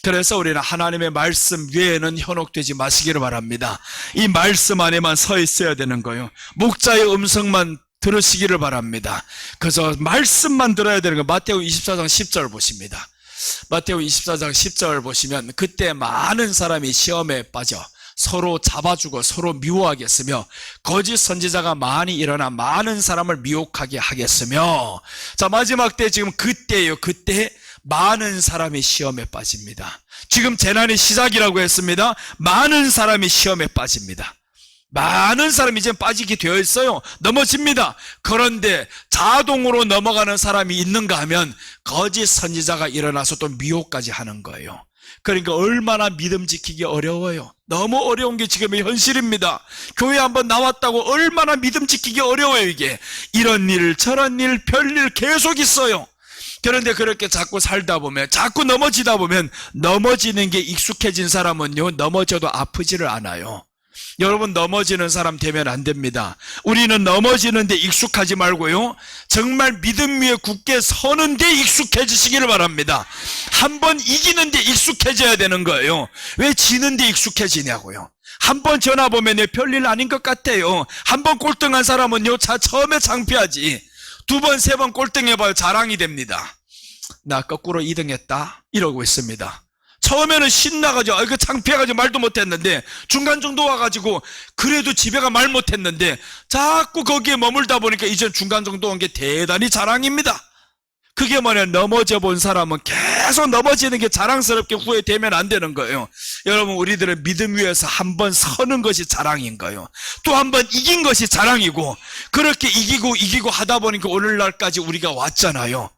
그래서 우리는 하나님의 말씀 외에는 현혹되지 마시기를 바랍니다. 이 말씀 안에만 서 있어야 되는 거예요. 목자의 음성만 들으시기를 바랍니다. 그래서 말씀만 들어야 되는 거예요. 마태복음 24장 10절 보십니다. 마태복음 24장 10절 보시면 그때 많은 사람이 시험에 빠져 서로 잡아주고 서로 미워하겠으며 거짓 선지자가 많이 일어나 많은 사람을 미혹하게 하겠으며. 자, 마지막 때 지금 그때예요. 그때 많은 사람이 시험에 빠집니다. 지금 재난의 시작이라고 했습니다. 많은 사람이 시험에 빠집니다. 많은 사람이 이제 빠지게 되어 있어요. 넘어집니다. 그런데 자동으로 넘어가는 사람이 있는가 하면 거짓 선지자가 일어나서 또 미혹까지 하는 거예요. 그러니까 얼마나 믿음 지키기 어려워요. 너무 어려운 게 지금의 현실입니다. 교회 한번 나왔다고 얼마나 믿음 지키기 어려워요 이게. 이런 일 저런 일 별일 계속 있어요. 그런데 그렇게 자꾸 살다 보면, 자꾸 넘어지다 보면, 넘어지는 게 익숙해진 사람은요 넘어져도 아프지를 않아요. 여러분 넘어지는 사람 되면 안 됩니다. 우리는 넘어지는데 익숙하지 말고요, 정말 믿음 위에 굳게 서는데 익숙해지시기를 바랍니다. 한번 이기는데 익숙해져야 되는 거예요. 왜 지는데 익숙해지냐고요. 한번 전화 보면 별일 아닌 것 같아요. 한번 꼴등한 사람은요 처음에 창피하지, 두 번, 세 번 꼴등해봐요 자랑이 됩니다. 나 거꾸로 2등 했다 이러고 있습니다. 처음에는 신나가지고 이거 창피해가지고 말도 못했는데 중간 정도 와가지고 그래도 집에가 말 못했는데 자꾸 거기에 머물다 보니까 이젠 중간 정도 온 게 대단히 자랑입니다. 그게 뭐냐, 넘어져 본 사람은 계속 넘어지는 게 자랑스럽게 후회되면 안 되는 거예요. 여러분 우리들은 믿음 위에서 한 번 서는 것이 자랑인 거예요. 또 한 번 이긴 것이 자랑이고, 그렇게 이기고 하다 보니까 오늘날까지 우리가 왔잖아요.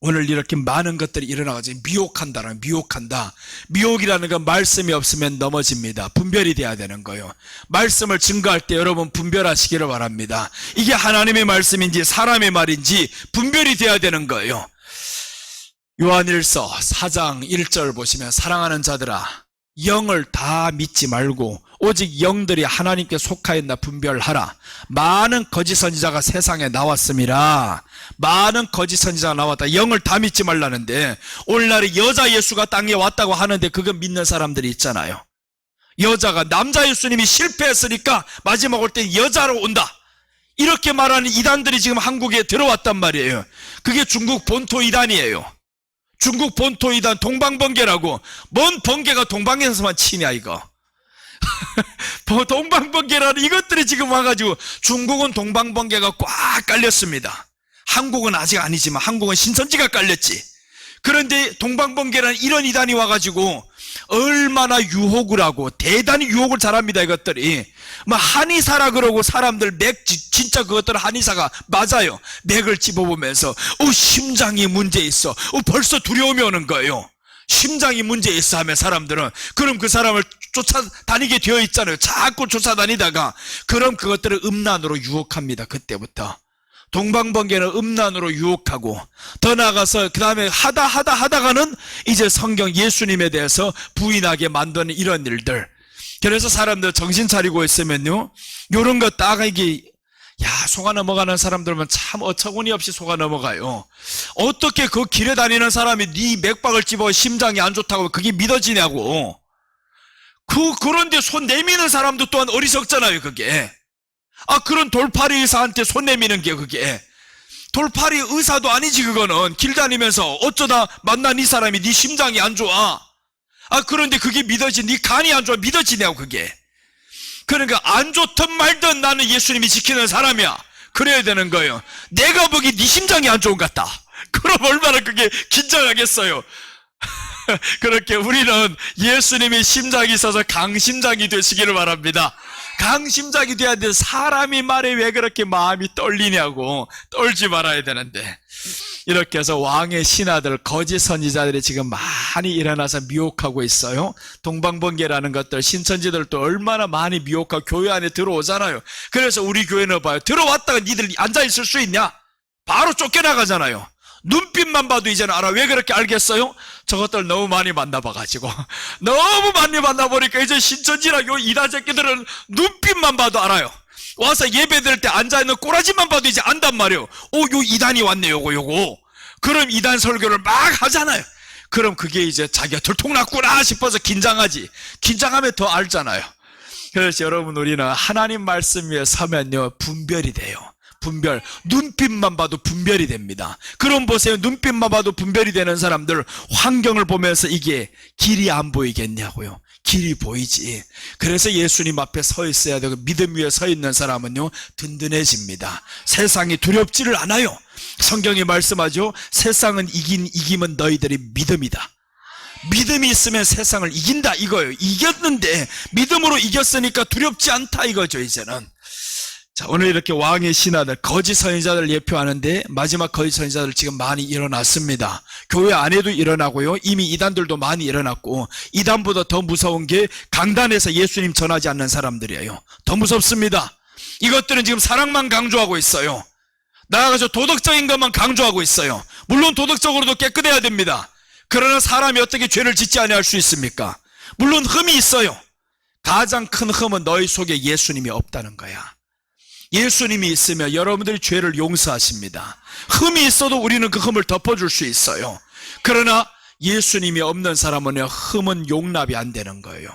오늘 이렇게 많은 것들이 일어나가지고 미혹한다는 미혹한다. 미혹이라는 건 말씀이 없으면 넘어집니다. 분별이 돼야 되는 거예요. 말씀을 증거할 때 여러분 분별하시기를 바랍니다. 이게 하나님의 말씀인지 사람의 말인지 분별이 돼야 되는 거예요. 요한일서 4장 1절 보시면 사랑하는 자들아 영을 다 믿지 말고 오직 영들이 하나님께 속하였나 분별하라. 많은 거짓 선지자가 세상에 나왔습니다. 많은 거짓 선지자가 나왔다. 영을 다 믿지 말라는데 오늘날에 여자 예수가 땅에 왔다고 하는데 그거 믿는 사람들이 있잖아요. 여자가 남자 예수님이 실패했으니까 마지막 올 때 여자로 온다. 이렇게 말하는 이단들이 지금 한국에 들어왔단 말이에요. 그게 중국 본토 이단이에요. 중국 본토 이단 동방번개라고. 뭔 번개가 동방에서만 치냐 이거. 동방번개라는 이것들이 지금 와가지고 중국은 동방번개가 꽉 깔렸습니다. 한국은 아직 아니지만 한국은 신천지가 깔렸지. 그런데 동방번개라는 이런 이단이 와가지고 얼마나 유혹을 하고 대단히 유혹을 잘합니다. 이것들이 뭐 한의사라 그러고 사람들 맥 진짜 그것들 한의사가 맞아요. 맥을 집어보면서 심장이 문제 있어. 벌써 두려움이 오는 거예요. 심장이 문제 있어 하면 사람들은 그럼 그 사람을 쫓아다니게 되어 있잖아요. 자꾸 쫓아다니다가 그럼 그것들을 음란으로 유혹합니다. 그때부터 동방번개는 음란으로 유혹하고 더 나아가서 그 다음에 하다가는 이제 성경 예수님에 대해서 부인하게 만드는 이런 일들. 그래서 사람들 정신 차리고 있으면요 요런 거 딱 이게 속아 넘어가는 사람들은 참 어처구니 없이 속아 넘어가요. 어떻게 그 길에 다니는 사람이 네 맥박을 집어 심장이 안 좋다고 그게 믿어지냐고. 그런데 손 내미는 사람도 또한 어리석잖아요. 그게 그런 돌팔이 의사한테 손 내미는 게 그게 돌팔이 의사도 아니지. 그거는 길 다니면서 어쩌다 만난 이 사람이 네 심장이 안 좋아. 그런데 그게 네 간이 안 좋아 믿어지냐고. 그게 그러니까 안 좋든 말든 나는 예수님이 지키는 사람이야. 그래야 되는 거예요. 내가 보기 네 심장이 안 좋은 것 같다. 그럼 얼마나 그게 긴장하겠어요. 그렇게 우리는 예수님의 심장이 있어서 강심장이 되시기를 바랍니다. 강심장이 돼야 돼. 사람이 말에 왜 그렇게 마음이 떨리냐고. 떨지 말아야 되는데. 이렇게 해서 왕의 신하들, 거짓 선지자들이 지금 많이 일어나서 미혹하고 있어요. 동방번개라는 것들, 신천지들도 얼마나 많이 미혹하고 교회 안에 들어오잖아요. 그래서 우리 교회는 봐요. 들어왔다가 니들 앉아있을 수 있냐? 바로 쫓겨나가잖아요. 눈빛만 봐도 이제는 알아. 왜 그렇게 알겠어요? 저것들 너무 많이 만나봐가지고 너무 많이 만나보니까 이제 신천지랑 요 이단 새끼들은 눈빛만 봐도 알아요. 와서 예배 드릴 때 앉아있는 꼬라지만 봐도 이제 안단 말이에요. 요 이단이 왔네 요거. 그럼 이단 설교를 막 하잖아요. 그럼 그게 이제 자기가 들통났구나 싶어서 긴장하지. 긴장하면 더 알잖아요. 그래서 여러분 우리는 하나님 말씀 위에 서면요 분별이 돼요. 분별. 눈빛만 봐도 분별이 됩니다. 그럼 보세요. 눈빛만 봐도 분별이 되는 사람들 환경을 보면서 이게 길이 안 보이겠냐고요. 길이 보이지. 그래서 예수님 앞에 서 있어야 되고 믿음 위에 서 있는 사람은요 든든해집니다. 세상이 두렵지를 않아요. 성경이 말씀하죠. 세상은 이기면 너희들이 믿음이다. 믿음이 있으면 세상을 이긴다 이거예요. 이겼는데 믿음으로 이겼으니까 두렵지 않다 이거죠. 이제는 자, 오늘 이렇게 왕의 신하들, 거짓 선지자들을 예표하는데 마지막 거짓 선지자들 지금 많이 일어났습니다. 교회 안에도 일어나고요. 이미 이단들도 많이 일어났고 이단보다 더 무서운 게 강단에서 예수님 전하지 않는 사람들이에요. 더 무섭습니다. 이것들은 지금 사랑만 강조하고 있어요. 나아가서 도덕적인 것만 강조하고 있어요. 물론 도덕적으로도 깨끗해야 됩니다. 그러나 사람이 어떻게 죄를 짓지 아니할 수 있습니까? 물론 흠이 있어요. 가장 큰 흠은 너희 속에 예수님이 없다는 거야. 예수님이 있으면 여러분들이 죄를 용서하십니다. 흠이 있어도 우리는 그 흠을 덮어줄 수 있어요. 그러나 예수님이 없는 사람은 흠은 용납이 안 되는 거예요.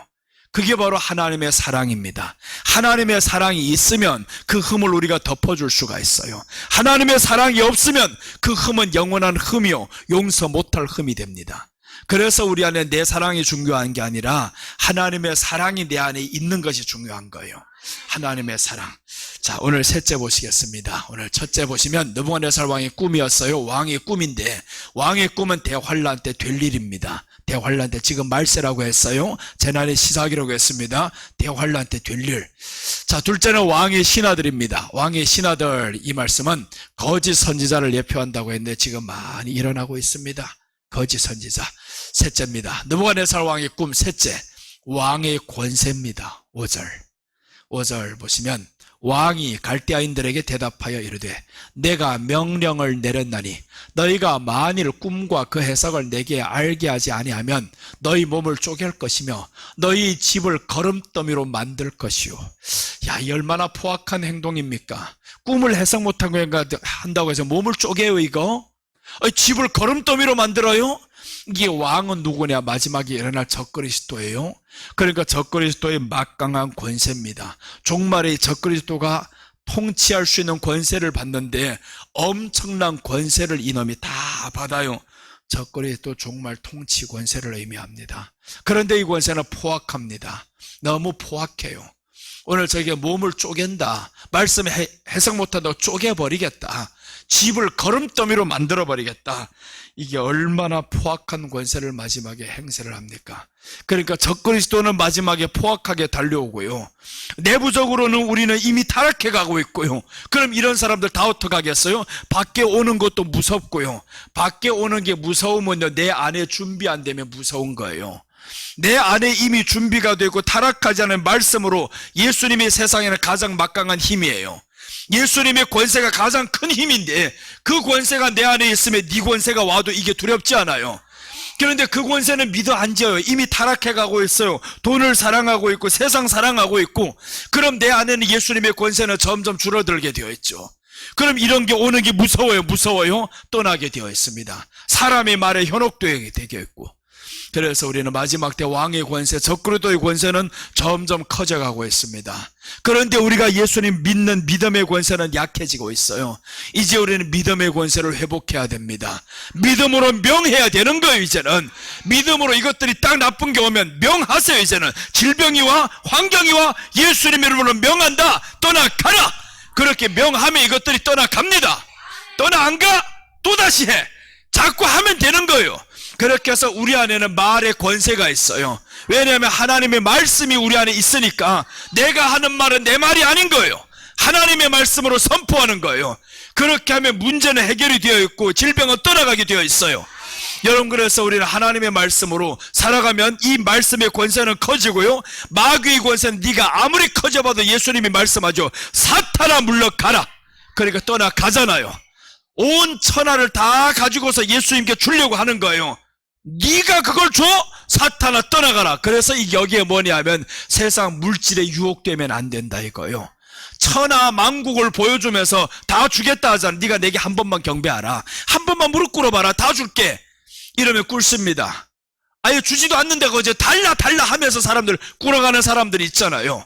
그게 바로 하나님의 사랑입니다. 하나님의 사랑이 있으면 그 흠을 우리가 덮어줄 수가 있어요. 하나님의 사랑이 없으면 그 흠은 영원한 흠이요 용서 못할 흠이 됩니다. 그래서 우리 안에 내 사랑이 중요한 게 아니라 하나님의 사랑이 내 안에 있는 것이 중요한 거예요. 하나님의 사랑. 자, 오늘 셋째 보시겠습니다. 오늘 첫째 보시면 느부갓네살 왕의 꿈이었어요. 왕의 꿈인데 왕의 꿈은 대환란 때 될 일입니다. 대환란 때 지금 말세라고 했어요. 재난의 시작이라고 했습니다. 대환란 때 될 일. 자, 둘째는 왕의 신하들입니다. 왕의 신하들, 이 말씀은 거짓 선지자를 예표한다고 했는데 지금 많이 일어나고 있습니다. 거짓 선지자. 셋째입니다. 느부갓네살 왕의 꿈 셋째, 왕의 권세입니다. 5절 보시면 왕이 갈대아인들에게 대답하여 이르되 내가 명령을 내렸나니 너희가 만일 꿈과 그 해석을 내게 알게 하지 아니하면 너희 몸을 쪼갤 것이며 너희 집을 거름더미로 만들 것이요. 야, 이 얼마나 포악한 행동입니까? 꿈을 해석 못하고 한다고 해서 몸을 쪼개요 이거? 집을 거름더미로 만들어요? 이게 왕은 누구냐? 마지막에 일어날 적그리스도예요. 그러니까 적그리스도의 막강한 권세입니다. 종말의 적그리스도가 통치할 수 있는 권세를 받는데 엄청난 권세를 이놈이 다 받아요. 적그리스도 종말 통치 권세를 의미합니다. 그런데 이 권세는 포악합니다. 너무 포악해요. 오늘 저에게 몸을 쪼갠다, 말씀에 해석 못한다고 쪼개버리겠다, 집을 거름더미로 만들어버리겠다, 이게 얼마나 포악한 권세를 마지막에 행세를 합니까? 그러니까 적그리스도는 마지막에 포악하게 달려오고요, 내부적으로는 우리는 이미 타락해 가고 있고요. 그럼 이런 사람들 다 어떡하겠어요? 밖에 오는 것도 무섭고요. 밖에 오는 게 무서우면요, 내 안에 준비 안 되면 무서운 거예요. 내 안에 이미 준비가 되고 타락하지 않은 말씀으로 예수님이 세상에는 가장 막강한 힘이에요. 예수님의 권세가 가장 큰 힘인데 그 권세가 내 안에 있으면 네 권세가 와도 이게 두렵지 않아요. 그런데 그 권세는 믿어 앉아요. 이미 타락해 가고 있어요. 돈을 사랑하고 있고 세상 사랑하고 있고, 그럼 내 안에는 예수님의 권세는 점점 줄어들게 되어 있죠. 그럼 이런 게 오는 게 무서워요? 떠나게 되어 있습니다. 사람의 말에 현혹되게 되어 있고. 그래서 우리는 마지막 때 왕의 권세, 적그리스도의 권세는 점점 커져가고 있습니다. 그런데 우리가 예수님 믿는 믿음의 권세는 약해지고 있어요. 이제 우리는 믿음의 권세를 회복해야 됩니다. 믿음으로 명해야 되는 거예요. 이제는 믿음으로 이것들이 딱 나쁜 게 오면 명하세요. 이제는 질병이와 환경이와 예수님의 이름으로 명한다, 떠나가라. 그렇게 명하면 이것들이 떠나갑니다. 떠나 안 가? 또다시 해. 자꾸 하면 되는 거예요. 그렇게 해서 우리 안에는 말의 권세가 있어요. 왜냐하면 하나님의 말씀이 우리 안에 있으니까 내가 하는 말은 내 말이 아닌 거예요. 하나님의 말씀으로 선포하는 거예요. 그렇게 하면 문제는 해결이 되어 있고 질병은 떠나가게 되어 있어요. 여러분, 그래서 우리는 하나님의 말씀으로 살아가면 이 말씀의 권세는 커지고요, 마귀의 권세는 네가 아무리 커져봐도 예수님이 말씀하죠. 사탄아 물러가라. 그러니까 떠나가잖아요. 온 천하를 다 가지고서 예수님께 주려고 하는 거예요. 네가 그걸 줘? 사탄아 떠나가라. 그래서 여기에 뭐냐면 세상 물질에 유혹되면 안 된다 이거예요. 천하 만국을 보여주면서 다 주겠다 하잖아. 네가 내게 한 번만 경배하라, 한 번만 무릎 꿇어봐라, 다 줄게. 이러면 꿇습니다. 아예 주지도 않는데 그저 달라 하면서 사람들 꿇어가는 사람들이 있잖아요.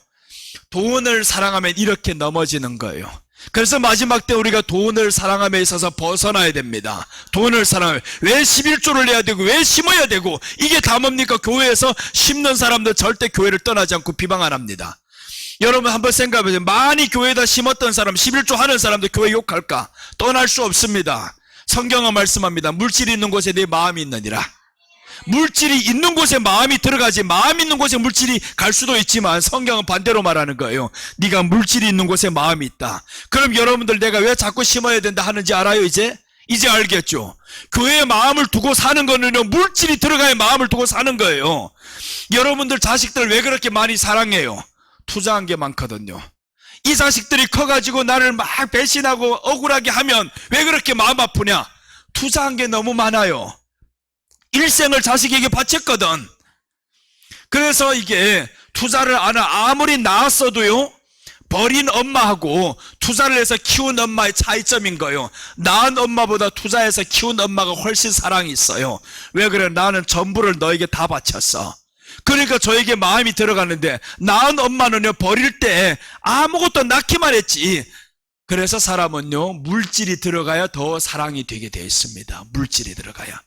돈을 사랑하면 이렇게 넘어지는 거예요. 그래서 마지막 때 우리가 돈을 사랑함에 있어서 벗어나야 됩니다. 돈을 사랑하면 왜 11조를 내야 되고 왜 심어야 되고, 이게 다 뭡니까? 교회에서 심는 사람들 절대 교회를 떠나지 않고 비방 안 합니다. 여러분 한번 생각해보세요. 많이 교회에다 심었던 사람, 11조 하는 사람들 교회 욕할까? 떠날 수 없습니다. 성경은 말씀합니다. 물질이 있는 곳에 내 마음이 있느니라. 물질이 있는 곳에 마음이 들어가지, 마음 있는 곳에 물질이 갈 수도 있지만 성경은 반대로 말하는 거예요. 네가 물질이 있는 곳에 마음이 있다. 그럼 여러분들 내가 왜 자꾸 심어야 된다 하는지 알아요? 이제 알겠죠? 교회에 마음을 두고 사는 거는요, 물질이 들어가야 마음을 두고 사는 거예요. 여러분들 자식들 왜 그렇게 많이 사랑해요? 투자한 게 많거든요. 이 자식들이 커가지고 나를 막 배신하고 억울하게 하면 왜 그렇게 마음 아프냐? 투자한 게 너무 많아요. 일생을 자식에게 바쳤거든. 그래서 이게 투자를 안 하면 아무리 낳았어도요, 버린 엄마하고 투자를 해서 키운 엄마의 차이점인 거예요. 낳은 엄마보다 투자해서 키운 엄마가 훨씬 사랑이 있어요. 왜 그래? 나는 전부를 너에게 다 바쳤어. 그러니까 저에게 마음이 들어가는데, 낳은 엄마는요, 버릴 때 아무것도 낳기만 했지. 그래서 사람은요, 물질이 들어가야 더 사랑이 되게 되어 있습니다. 물질이 들어가야.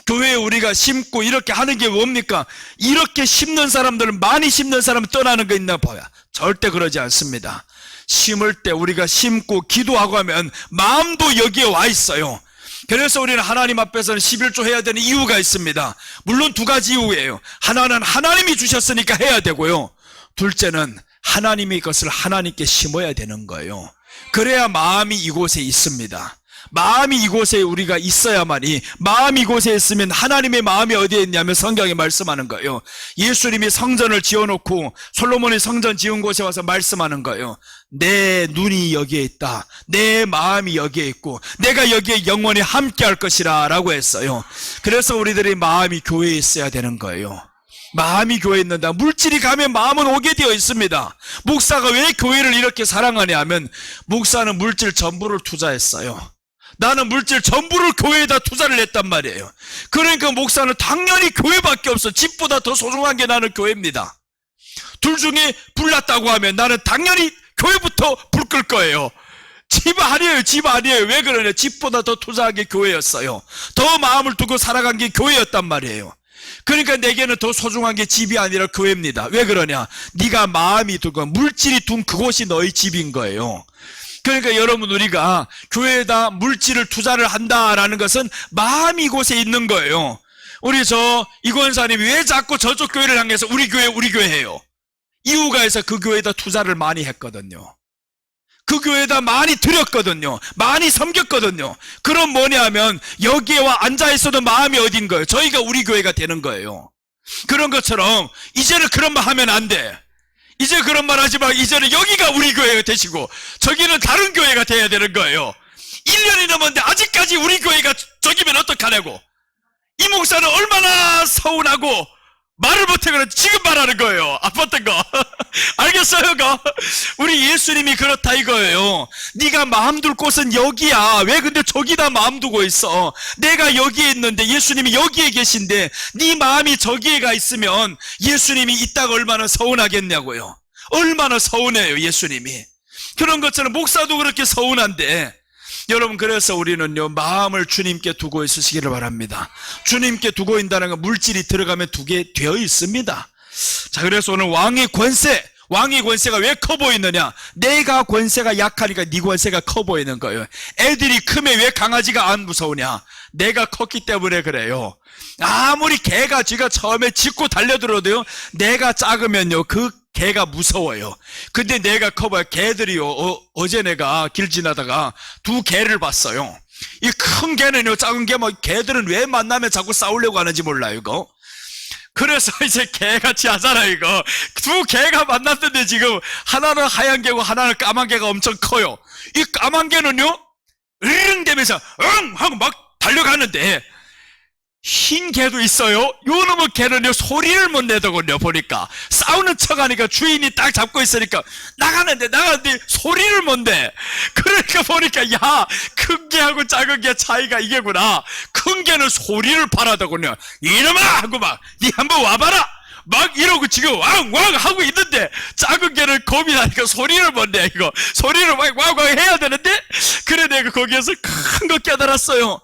교회에 우리가 심고 이렇게 하는 게 뭡니까? 이렇게 심는 사람들은, 많이 심는 사람은 떠나는 거 있나 봐요. 절대 그러지 않습니다. 심을 때 우리가 심고 기도하고 하면 마음도 여기에 와 있어요. 그래서 우리는 하나님 앞에서는 11조 해야 되는 이유가 있습니다. 물론 두 가지 이유예요. 하나는 하나님이 주셨으니까 해야 되고요. 둘째는 하나님의 것을 하나님께 심어야 되는 거예요. 그래야 마음이 이곳에 있습니다. 마음이 이곳에 우리가 있어야만이, 마음이 이곳에 있으면 하나님의 마음이 어디에 있냐면 성경에 말씀하는 거예요. 예수님이 성전을 지어놓고 솔로몬이 성전 지은 곳에 와서 말씀하는 거예요. 내 눈이 여기에 있다, 내 마음이 여기에 있고 내가 여기에 영원히 함께 할 것이라 라고 했어요. 그래서 우리들이 마음이 교회에 있어야 되는 거예요. 마음이 교회에 있는다. 물질이 가면 마음은 오게 되어 있습니다. 목사가 왜 교회를 이렇게 사랑하냐 하면, 목사는 물질 전부를 투자했어요. 나는 물질 전부를 교회에다 투자를 했단 말이에요. 그러니까 목사는 당연히 교회밖에 없어. 집보다 더 소중한 게 나는 교회입니다. 둘 중에 불 났다고 하면 나는 당연히 교회부터 불 끌 거예요. 집 아니에요. 집 아니에요. 왜 그러냐? 집보다 더 투자한 게 교회였어요. 더 마음을 두고 살아간 게 교회였단 말이에요. 그러니까 내게는 더 소중한 게 집이 아니라 교회입니다. 왜 그러냐? 네가 마음이 두고 물질이 둔 그곳이 너의 집인 거예요. 그러니까 여러분, 우리가 교회에다 물질을 투자를 한다라는 것은 마음이 이곳에 있는 거예요. 우리 이 권사님이 왜 자꾸 저쪽 교회를 향해서 우리 교회 해요? 이유가 있어. 그 교회에다 투자를 많이 했거든요. 그 교회에다 많이 드렸거든요. 많이 섬겼거든요. 그럼 뭐냐 하면 여기에 와 앉아있어도 마음이 어딘 거예요? 저희가 우리 교회가 되는 거예요. 그런 것처럼 이제는 그런 말 하면 안 돼. 이제 그런 말 하지 마. 이제는 여기가 우리 교회가 되시고 저기는 다른 교회가 돼야 되는 거예요. 1년이 넘었는데 아직까지 우리 교회가 저기면 어떡하냐고. 이 목사는 얼마나 서운하고 말을 못하거나 지금 말하는 거예요. 아팠던 거. 알겠어요? 우리 예수님이 그렇다 이거예요. 네가 마음 둘 곳은 여기야. 왜 근데 저기다 마음 두고 있어? 내가 여기에 있는데 예수님이 여기에 계신데 네 마음이 저기에 가 있으면 예수님이 있다가 얼마나 서운하겠냐고요. 얼마나 서운해요, 예수님이. 그런 것처럼 목사도 그렇게 서운한데, 여러분, 그래서 우리는요, 마음을 주님께 두고 있으시기를 바랍니다. 주님께 두고 있다는 건 물질이 들어가면 두게 되어 있습니다. 자, 그래서 오늘 왕의 권세가 왜 커 보이느냐? 내가 권세가 약하니까 네 권세가 커 보이는 거예요. 애들이 크면 왜 강아지가 안 무서우냐? 내가 컸기 때문에 그래요. 아무리 개가 쥐가 처음에 짖고 달려들어도요, 내가 작으면요, 그 개가 무서워요. 근데 내가 커봐야 개들이요, 어제 내가 길 지나다가 두 개를 봤어요. 이 큰 개는요, 작은 개, 개들은 왜 만나면 자꾸 싸우려고 하는지 몰라요, 이거. 그래서 이제 개같이 하잖아요, 이거. 두 개가 만났는데 지금 하나는 하얀 개고 하나는 까만 개가 엄청 커요. 이 까만 개는요, 으르릉 되면서 응! 하고 막 달려가는데, 흰 개도 있어요. 요 놈의 개는요, 소리를 못 내더군요. 보니까 싸우는 척하니까 주인이 딱 잡고 있으니까 나가는데 소리를 못 내. 그러니까 보니까, 야, 큰 개하고 작은 개 차이가 이게구나. 큰 개는 소리를 바라더군요. 이놈아 하고 막 니 한번 와봐라 막 이러고 지금 왕왕 하고 있는데, 작은 개는 겁이 나니까 소리를 못 내. 이거 소리를 막 왕왕 해야 되는데, 그래 내가 거기에서 큰 거 깨달았어요.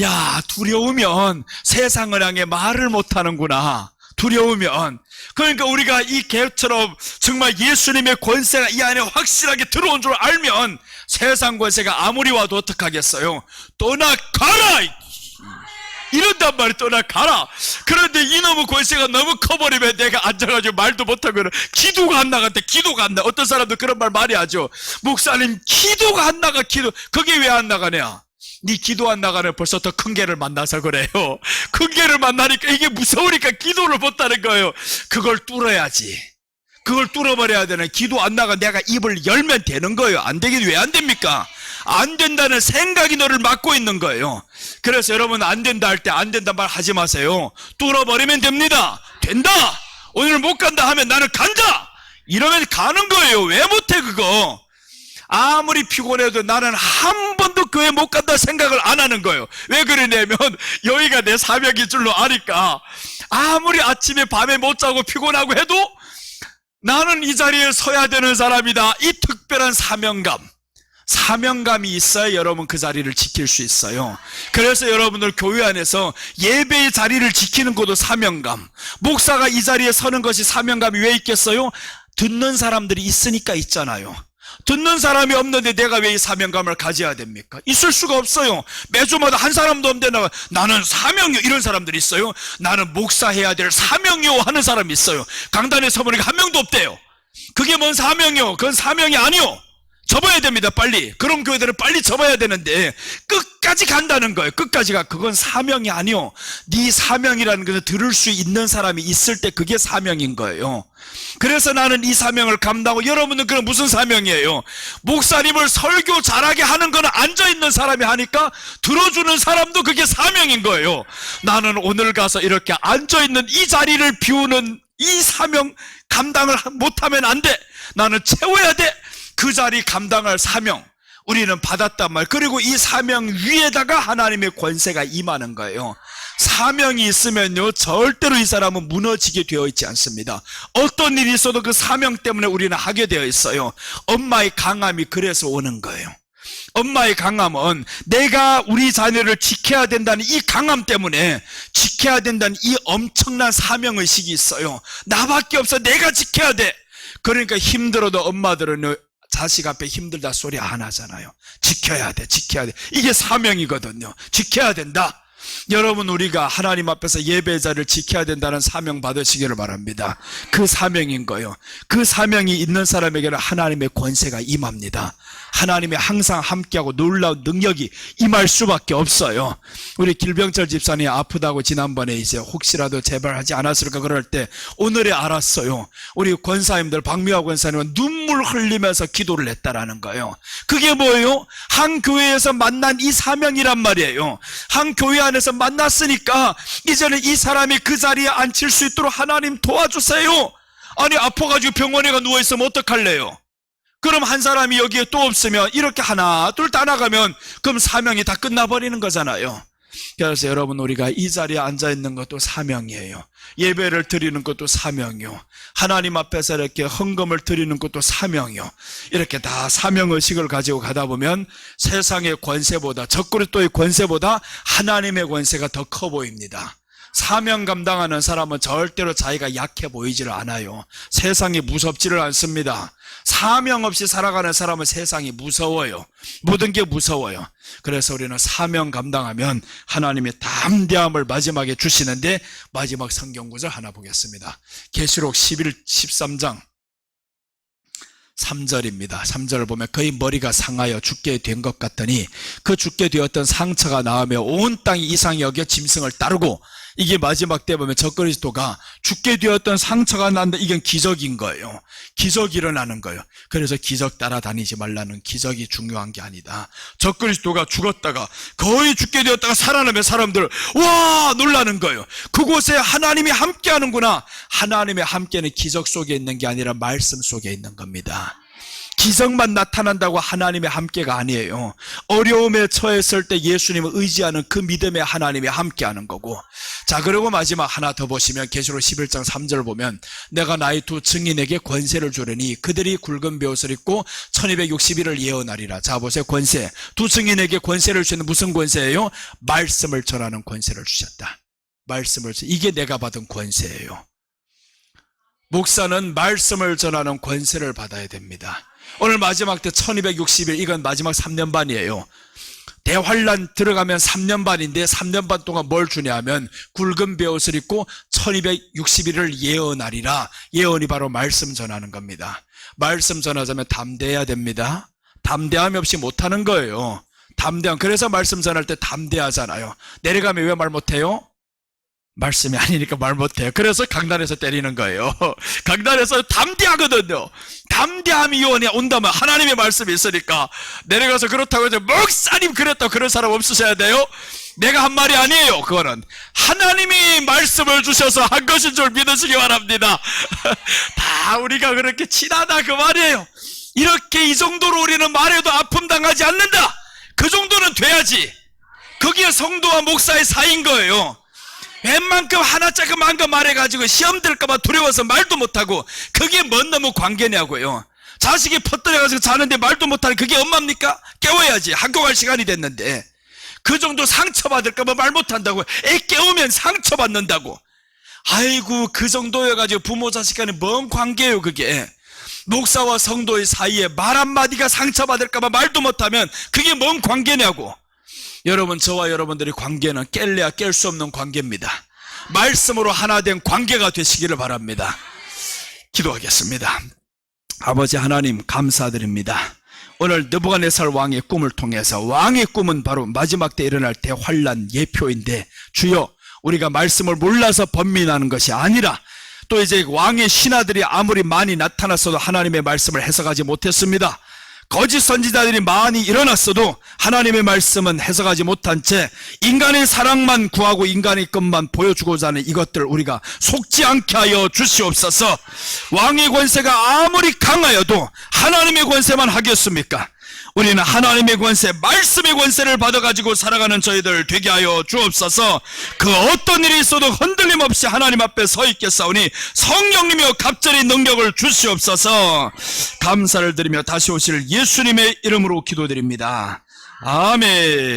야, 두려우면 세상을 향해 말을 못하는구나. 두려우면. 그러니까 우리가 이 개처럼 정말 예수님의 권세가 이 안에 확실하게 들어온 줄 알면 세상 권세가 아무리 와도 어떡하겠어요? 떠나가라! 이런단 말이 떠나가라. 그런데 이놈의 권세가 너무 커버리면 내가 앉아가지고 말도 못하면 기도가 안 나간대. 기도가 안 나. 어떤 사람도 그런 말 많이 하죠. 목사님, 기도가 안 나가. 그게 왜 안 나가냐? 네 기도 안 나가면 벌써 더 큰 개를 만나서 그래요. 큰 개를 만나니까 이게 무서우니까 기도를 못하는 거예요. 그걸 뚫어야지. 그걸 뚫어버려야 되는. 기도 안 나가 내가 입을 열면 되는 거예요. 안 되긴 왜 안 됩니까? 안 된다는 생각이 너를 막고 있는 거예요. 그래서 여러분, 안 된다 할 때 안 된다 말 하지 마세요. 뚫어버리면 됩니다. 된다. 오늘 못 간다 하면 나는 간다. 이러면 가는 거예요. 왜 못해 그거? 아무리 피곤해도 나는 한 번도 교회 못 간다 생각을 안 하는 거예요. 왜 그러냐면 여기가 내 사명인 줄로 아니까. 아무리 아침에 밤에 못 자고 피곤하고 해도 나는 이 자리에 서야 되는 사람이다. 이 특별한 사명감. 사명감이 있어야 여러분 그 자리를 지킬 수 있어요. 그래서 여러분들 교회 안에서 예배의 자리를 지키는 것도 사명감, 목사가 이 자리에 서는 것이 사명감이 왜 있겠어요? 듣는 사람들이 있으니까 있잖아요. 듣는 사람이 없는데 내가 왜 이 사명감을 가져야 됩니까? 있을 수가 없어요. 매주마다 한 사람도 없는데 나는 사명이요 이런 사람들이 있어요. 나는 목사해야 될 사명이요 하는 사람이 있어요. 강단에 서보니까 한 명도 없대요. 그게 뭔 사명이요? 그건 사명이 아니요. 접어야 됩니다. 빨리. 그런 교회들은 빨리 접어야 되는데 끝까지 간다는 거예요. 끝까지가. 그건 사명이 아니요. 네 사명이라는 것을 들을 수 있는 사람이 있을 때 그게 사명인 거예요. 그래서 나는 이 사명을 감당하고, 여러분은 그럼 무슨 사명이에요? 목사님을 설교 잘하게 하는 거는 앉아있는 사람이 하니까 들어주는 사람도 그게 사명인 거예요. 나는 오늘 가서 이렇게 앉아있는 이 자리를 비우는 이 사명 감당을 못하면 안 돼. 나는 채워야 돼. 그 자리 감당할 사명 우리는 받았단 말. 그리고 이 사명 위에다가 하나님의 권세가 임하는 거예요. 사명이 있으면요 절대로 이 사람은 무너지게 되어 있지 않습니다. 어떤 일이 있어도 그 사명 때문에 우리는 하게 되어 있어요. 엄마의 강함이 그래서 오는 거예요. 엄마의 강함은 내가 우리 자녀를 지켜야 된다는 이 강함 때문에, 지켜야 된다는 이 엄청난 사명의식이 있어요. 나밖에 없어. 내가 지켜야 돼. 그러니까 힘들어도 엄마들은 자식 앞에 힘들다 소리 안 하잖아요. 지켜야 돼, 지켜야 돼. 이게 사명이거든요. 지켜야 된다. 여러분, 우리가 하나님 앞에서 예배 자리를 지켜야 된다는 사명 받으시기를 바랍니다. 그 사명인 거예요. 그 사명이 있는 사람에게는 하나님의 권세가 임합니다. 하나님이 항상 함께하고 놀라운 능력이 임할 수밖에 없어요. 우리 길병철 집사님이 아프다고 지난번에 이제 혹시라도 제발 하지 않았을까 그럴 때 오늘에 알았어요. 우리 권사님들, 박미화 권사님은 눈물 흘리면서 기도를 했다라는 거예요. 그게 뭐예요? 한 교회에서 만난 이 사명이란 말이에요. 한 교회 안에서 만났으니까 이제는 이 사람이 그 자리에 앉힐 수 있도록 하나님 도와주세요. 아니, 아파가지고 병원에 가 누워있으면 어떡할래요? 그럼 한 사람이 여기에 또 없으면 이렇게 하나 둘 다 나가면 그럼 사명이 다 끝나버리는 거잖아요. 그래서 여러분, 우리가 이 자리에 앉아있는 것도 사명이에요. 예배를 드리는 것도 사명이요. 하나님 앞에서 이렇게 헌금을 드리는 것도 사명이요. 이렇게 다 사명의식을 가지고 가다 보면 세상의 권세보다, 적그리스도의 권세보다 하나님의 권세가 더 커 보입니다. 사명 감당하는 사람은 절대로 자기가 약해 보이지를 않아요. 세상이 무섭지를 않습니다. 사명 없이 살아가는 사람은 세상이 무서워요. 모든 게 무서워요. 그래서 우리는 사명 감당하면 하나님의 담대함을 마지막에 주시는데, 마지막 성경 구절 하나 보겠습니다. 계시록 13장 3절입니다. 3절을 보면 그의 머리가 상하여 죽게 된 것 같더니 그 죽게 되었던 상처가 나으며 온 땅이 이상히 여겨 짐승을 따르고, 이게 마지막 때 보면 적그리스도가 죽게 되었던 상처가 난다. 이건 기적인 거예요. 기적이 일어나는 거예요. 그래서 기적 따라다니지 말라는, 기적이 중요한 게 아니다. 적그리스도가 죽었다가 거의 죽게 되었다가 살아나면 사람들 와 놀라는 거예요. 그곳에 하나님이 함께하는구나. 하나님의 함께는 기적 속에 있는 게 아니라 말씀 속에 있는 겁니다. 기적만 나타난다고 하나님의 함께가 아니에요. 어려움에 처했을 때 예수님을 의지하는 그 믿음에 하나님이 함께하는 거고. 자, 그리고 마지막 하나 더 보시면 계시록 11장 3절 보면 내가 나의 두 증인에게 권세를 주려니 그들이 굵은 베옷을 입고 1260일을 예언하리라. 자, 보세요. 권세. 두 증인에게 권세를 주는 무슨 권세예요? 말씀을 전하는 권세를 주셨다. 말씀을, 이게 내가 받은 권세예요. 목사는 말씀을 전하는 권세를 받아야 됩니다. 오늘 마지막 때 1260일, 이건 마지막 3년 반이에요. 대환란 들어가면 3년 반인데 3년 반 동안 뭘 주냐 하면 굵은 베옷을 입고 1260일을 예언하리라. 예언이 바로 말씀 전하는 겁니다. 말씀 전하자면 담대해야 됩니다. 담대함이 없이 못하는 거예요. 담대함. 그래서 말씀 전할 때 담대하잖아요. 내려가면 왜 말 못해요? 말씀이 아니니까 말 못해요. 그래서 강단에서 때리는 거예요. 강단에서 담대하거든요. 담대함이 요원이 온다면 하나님의 말씀이 있으니까. 내려가서 그렇다고 해서 목사님 그랬다고 그런 사람 없으셔야 돼요. 내가 한 말이 아니에요. 그거는 하나님이 말씀을 주셔서 한 것인 줄 믿으시기 바랍니다. 다 우리가 그렇게 친하다 그 말이에요. 이렇게 이 정도로 우리는 말해도 아픔 당하지 않는다. 그 정도는 돼야지. 그게 성도와 목사의 사이인 거예요. 웬만큼 하나짜리 만 거 말해가지고 시험 들까봐 두려워서 말도 못하고, 그게 뭔 놈의 관계냐고요. 자식이 퍼뜨려가지고 자는데 말도 못하는 그게 엄마입니까? 깨워야지. 학교 갈 시간이 됐는데. 그 정도 상처받을까봐 말 못한다고. 애 깨우면 상처받는다고. 아이고, 그 정도여가지고 부모 자식 간에 뭔 관계예요 그게. 목사와 성도의 사이에 말 한마디가 상처받을까봐 말도 못하면 그게 뭔 관계냐고. 여러분, 저와 여러분들의 관계는 깰래야 깰 수 없는 관계입니다. 말씀으로 하나 된 관계가 되시기를 바랍니다. 기도하겠습니다. 아버지 하나님, 감사드립니다. 오늘 느부갓네살 왕의 꿈을 통해서, 왕의 꿈은 바로 마지막 때 일어날 대환란 예표인데, 주여, 우리가 말씀을 몰라서 번민하는 것이 아니라 또 이제 왕의 신하들이 아무리 많이 나타났어도 하나님의 말씀을 해석하지 못했습니다. 거짓 선지자들이 많이 일어났어도 하나님의 말씀은 해석하지 못한 채 인간의 사랑만 구하고 인간의 것만 보여주고자 하는 이것들 우리가 속지 않게 하여 주시옵소서. 왕의 권세가 아무리 강하여도 하나님의 권세만 하겠습니까? 우리는 하나님의 권세, 말씀의 권세를 받아가지고 살아가는 저희들 되게 하여 주옵소서. 그 어떤 일이 있어도 흔들림 없이 하나님 앞에 서 있겠사오니 성령님이여 갑절의 능력을 주시옵소서. 감사를 드리며 다시 오실 예수님의 이름으로 기도드립니다. 아멘.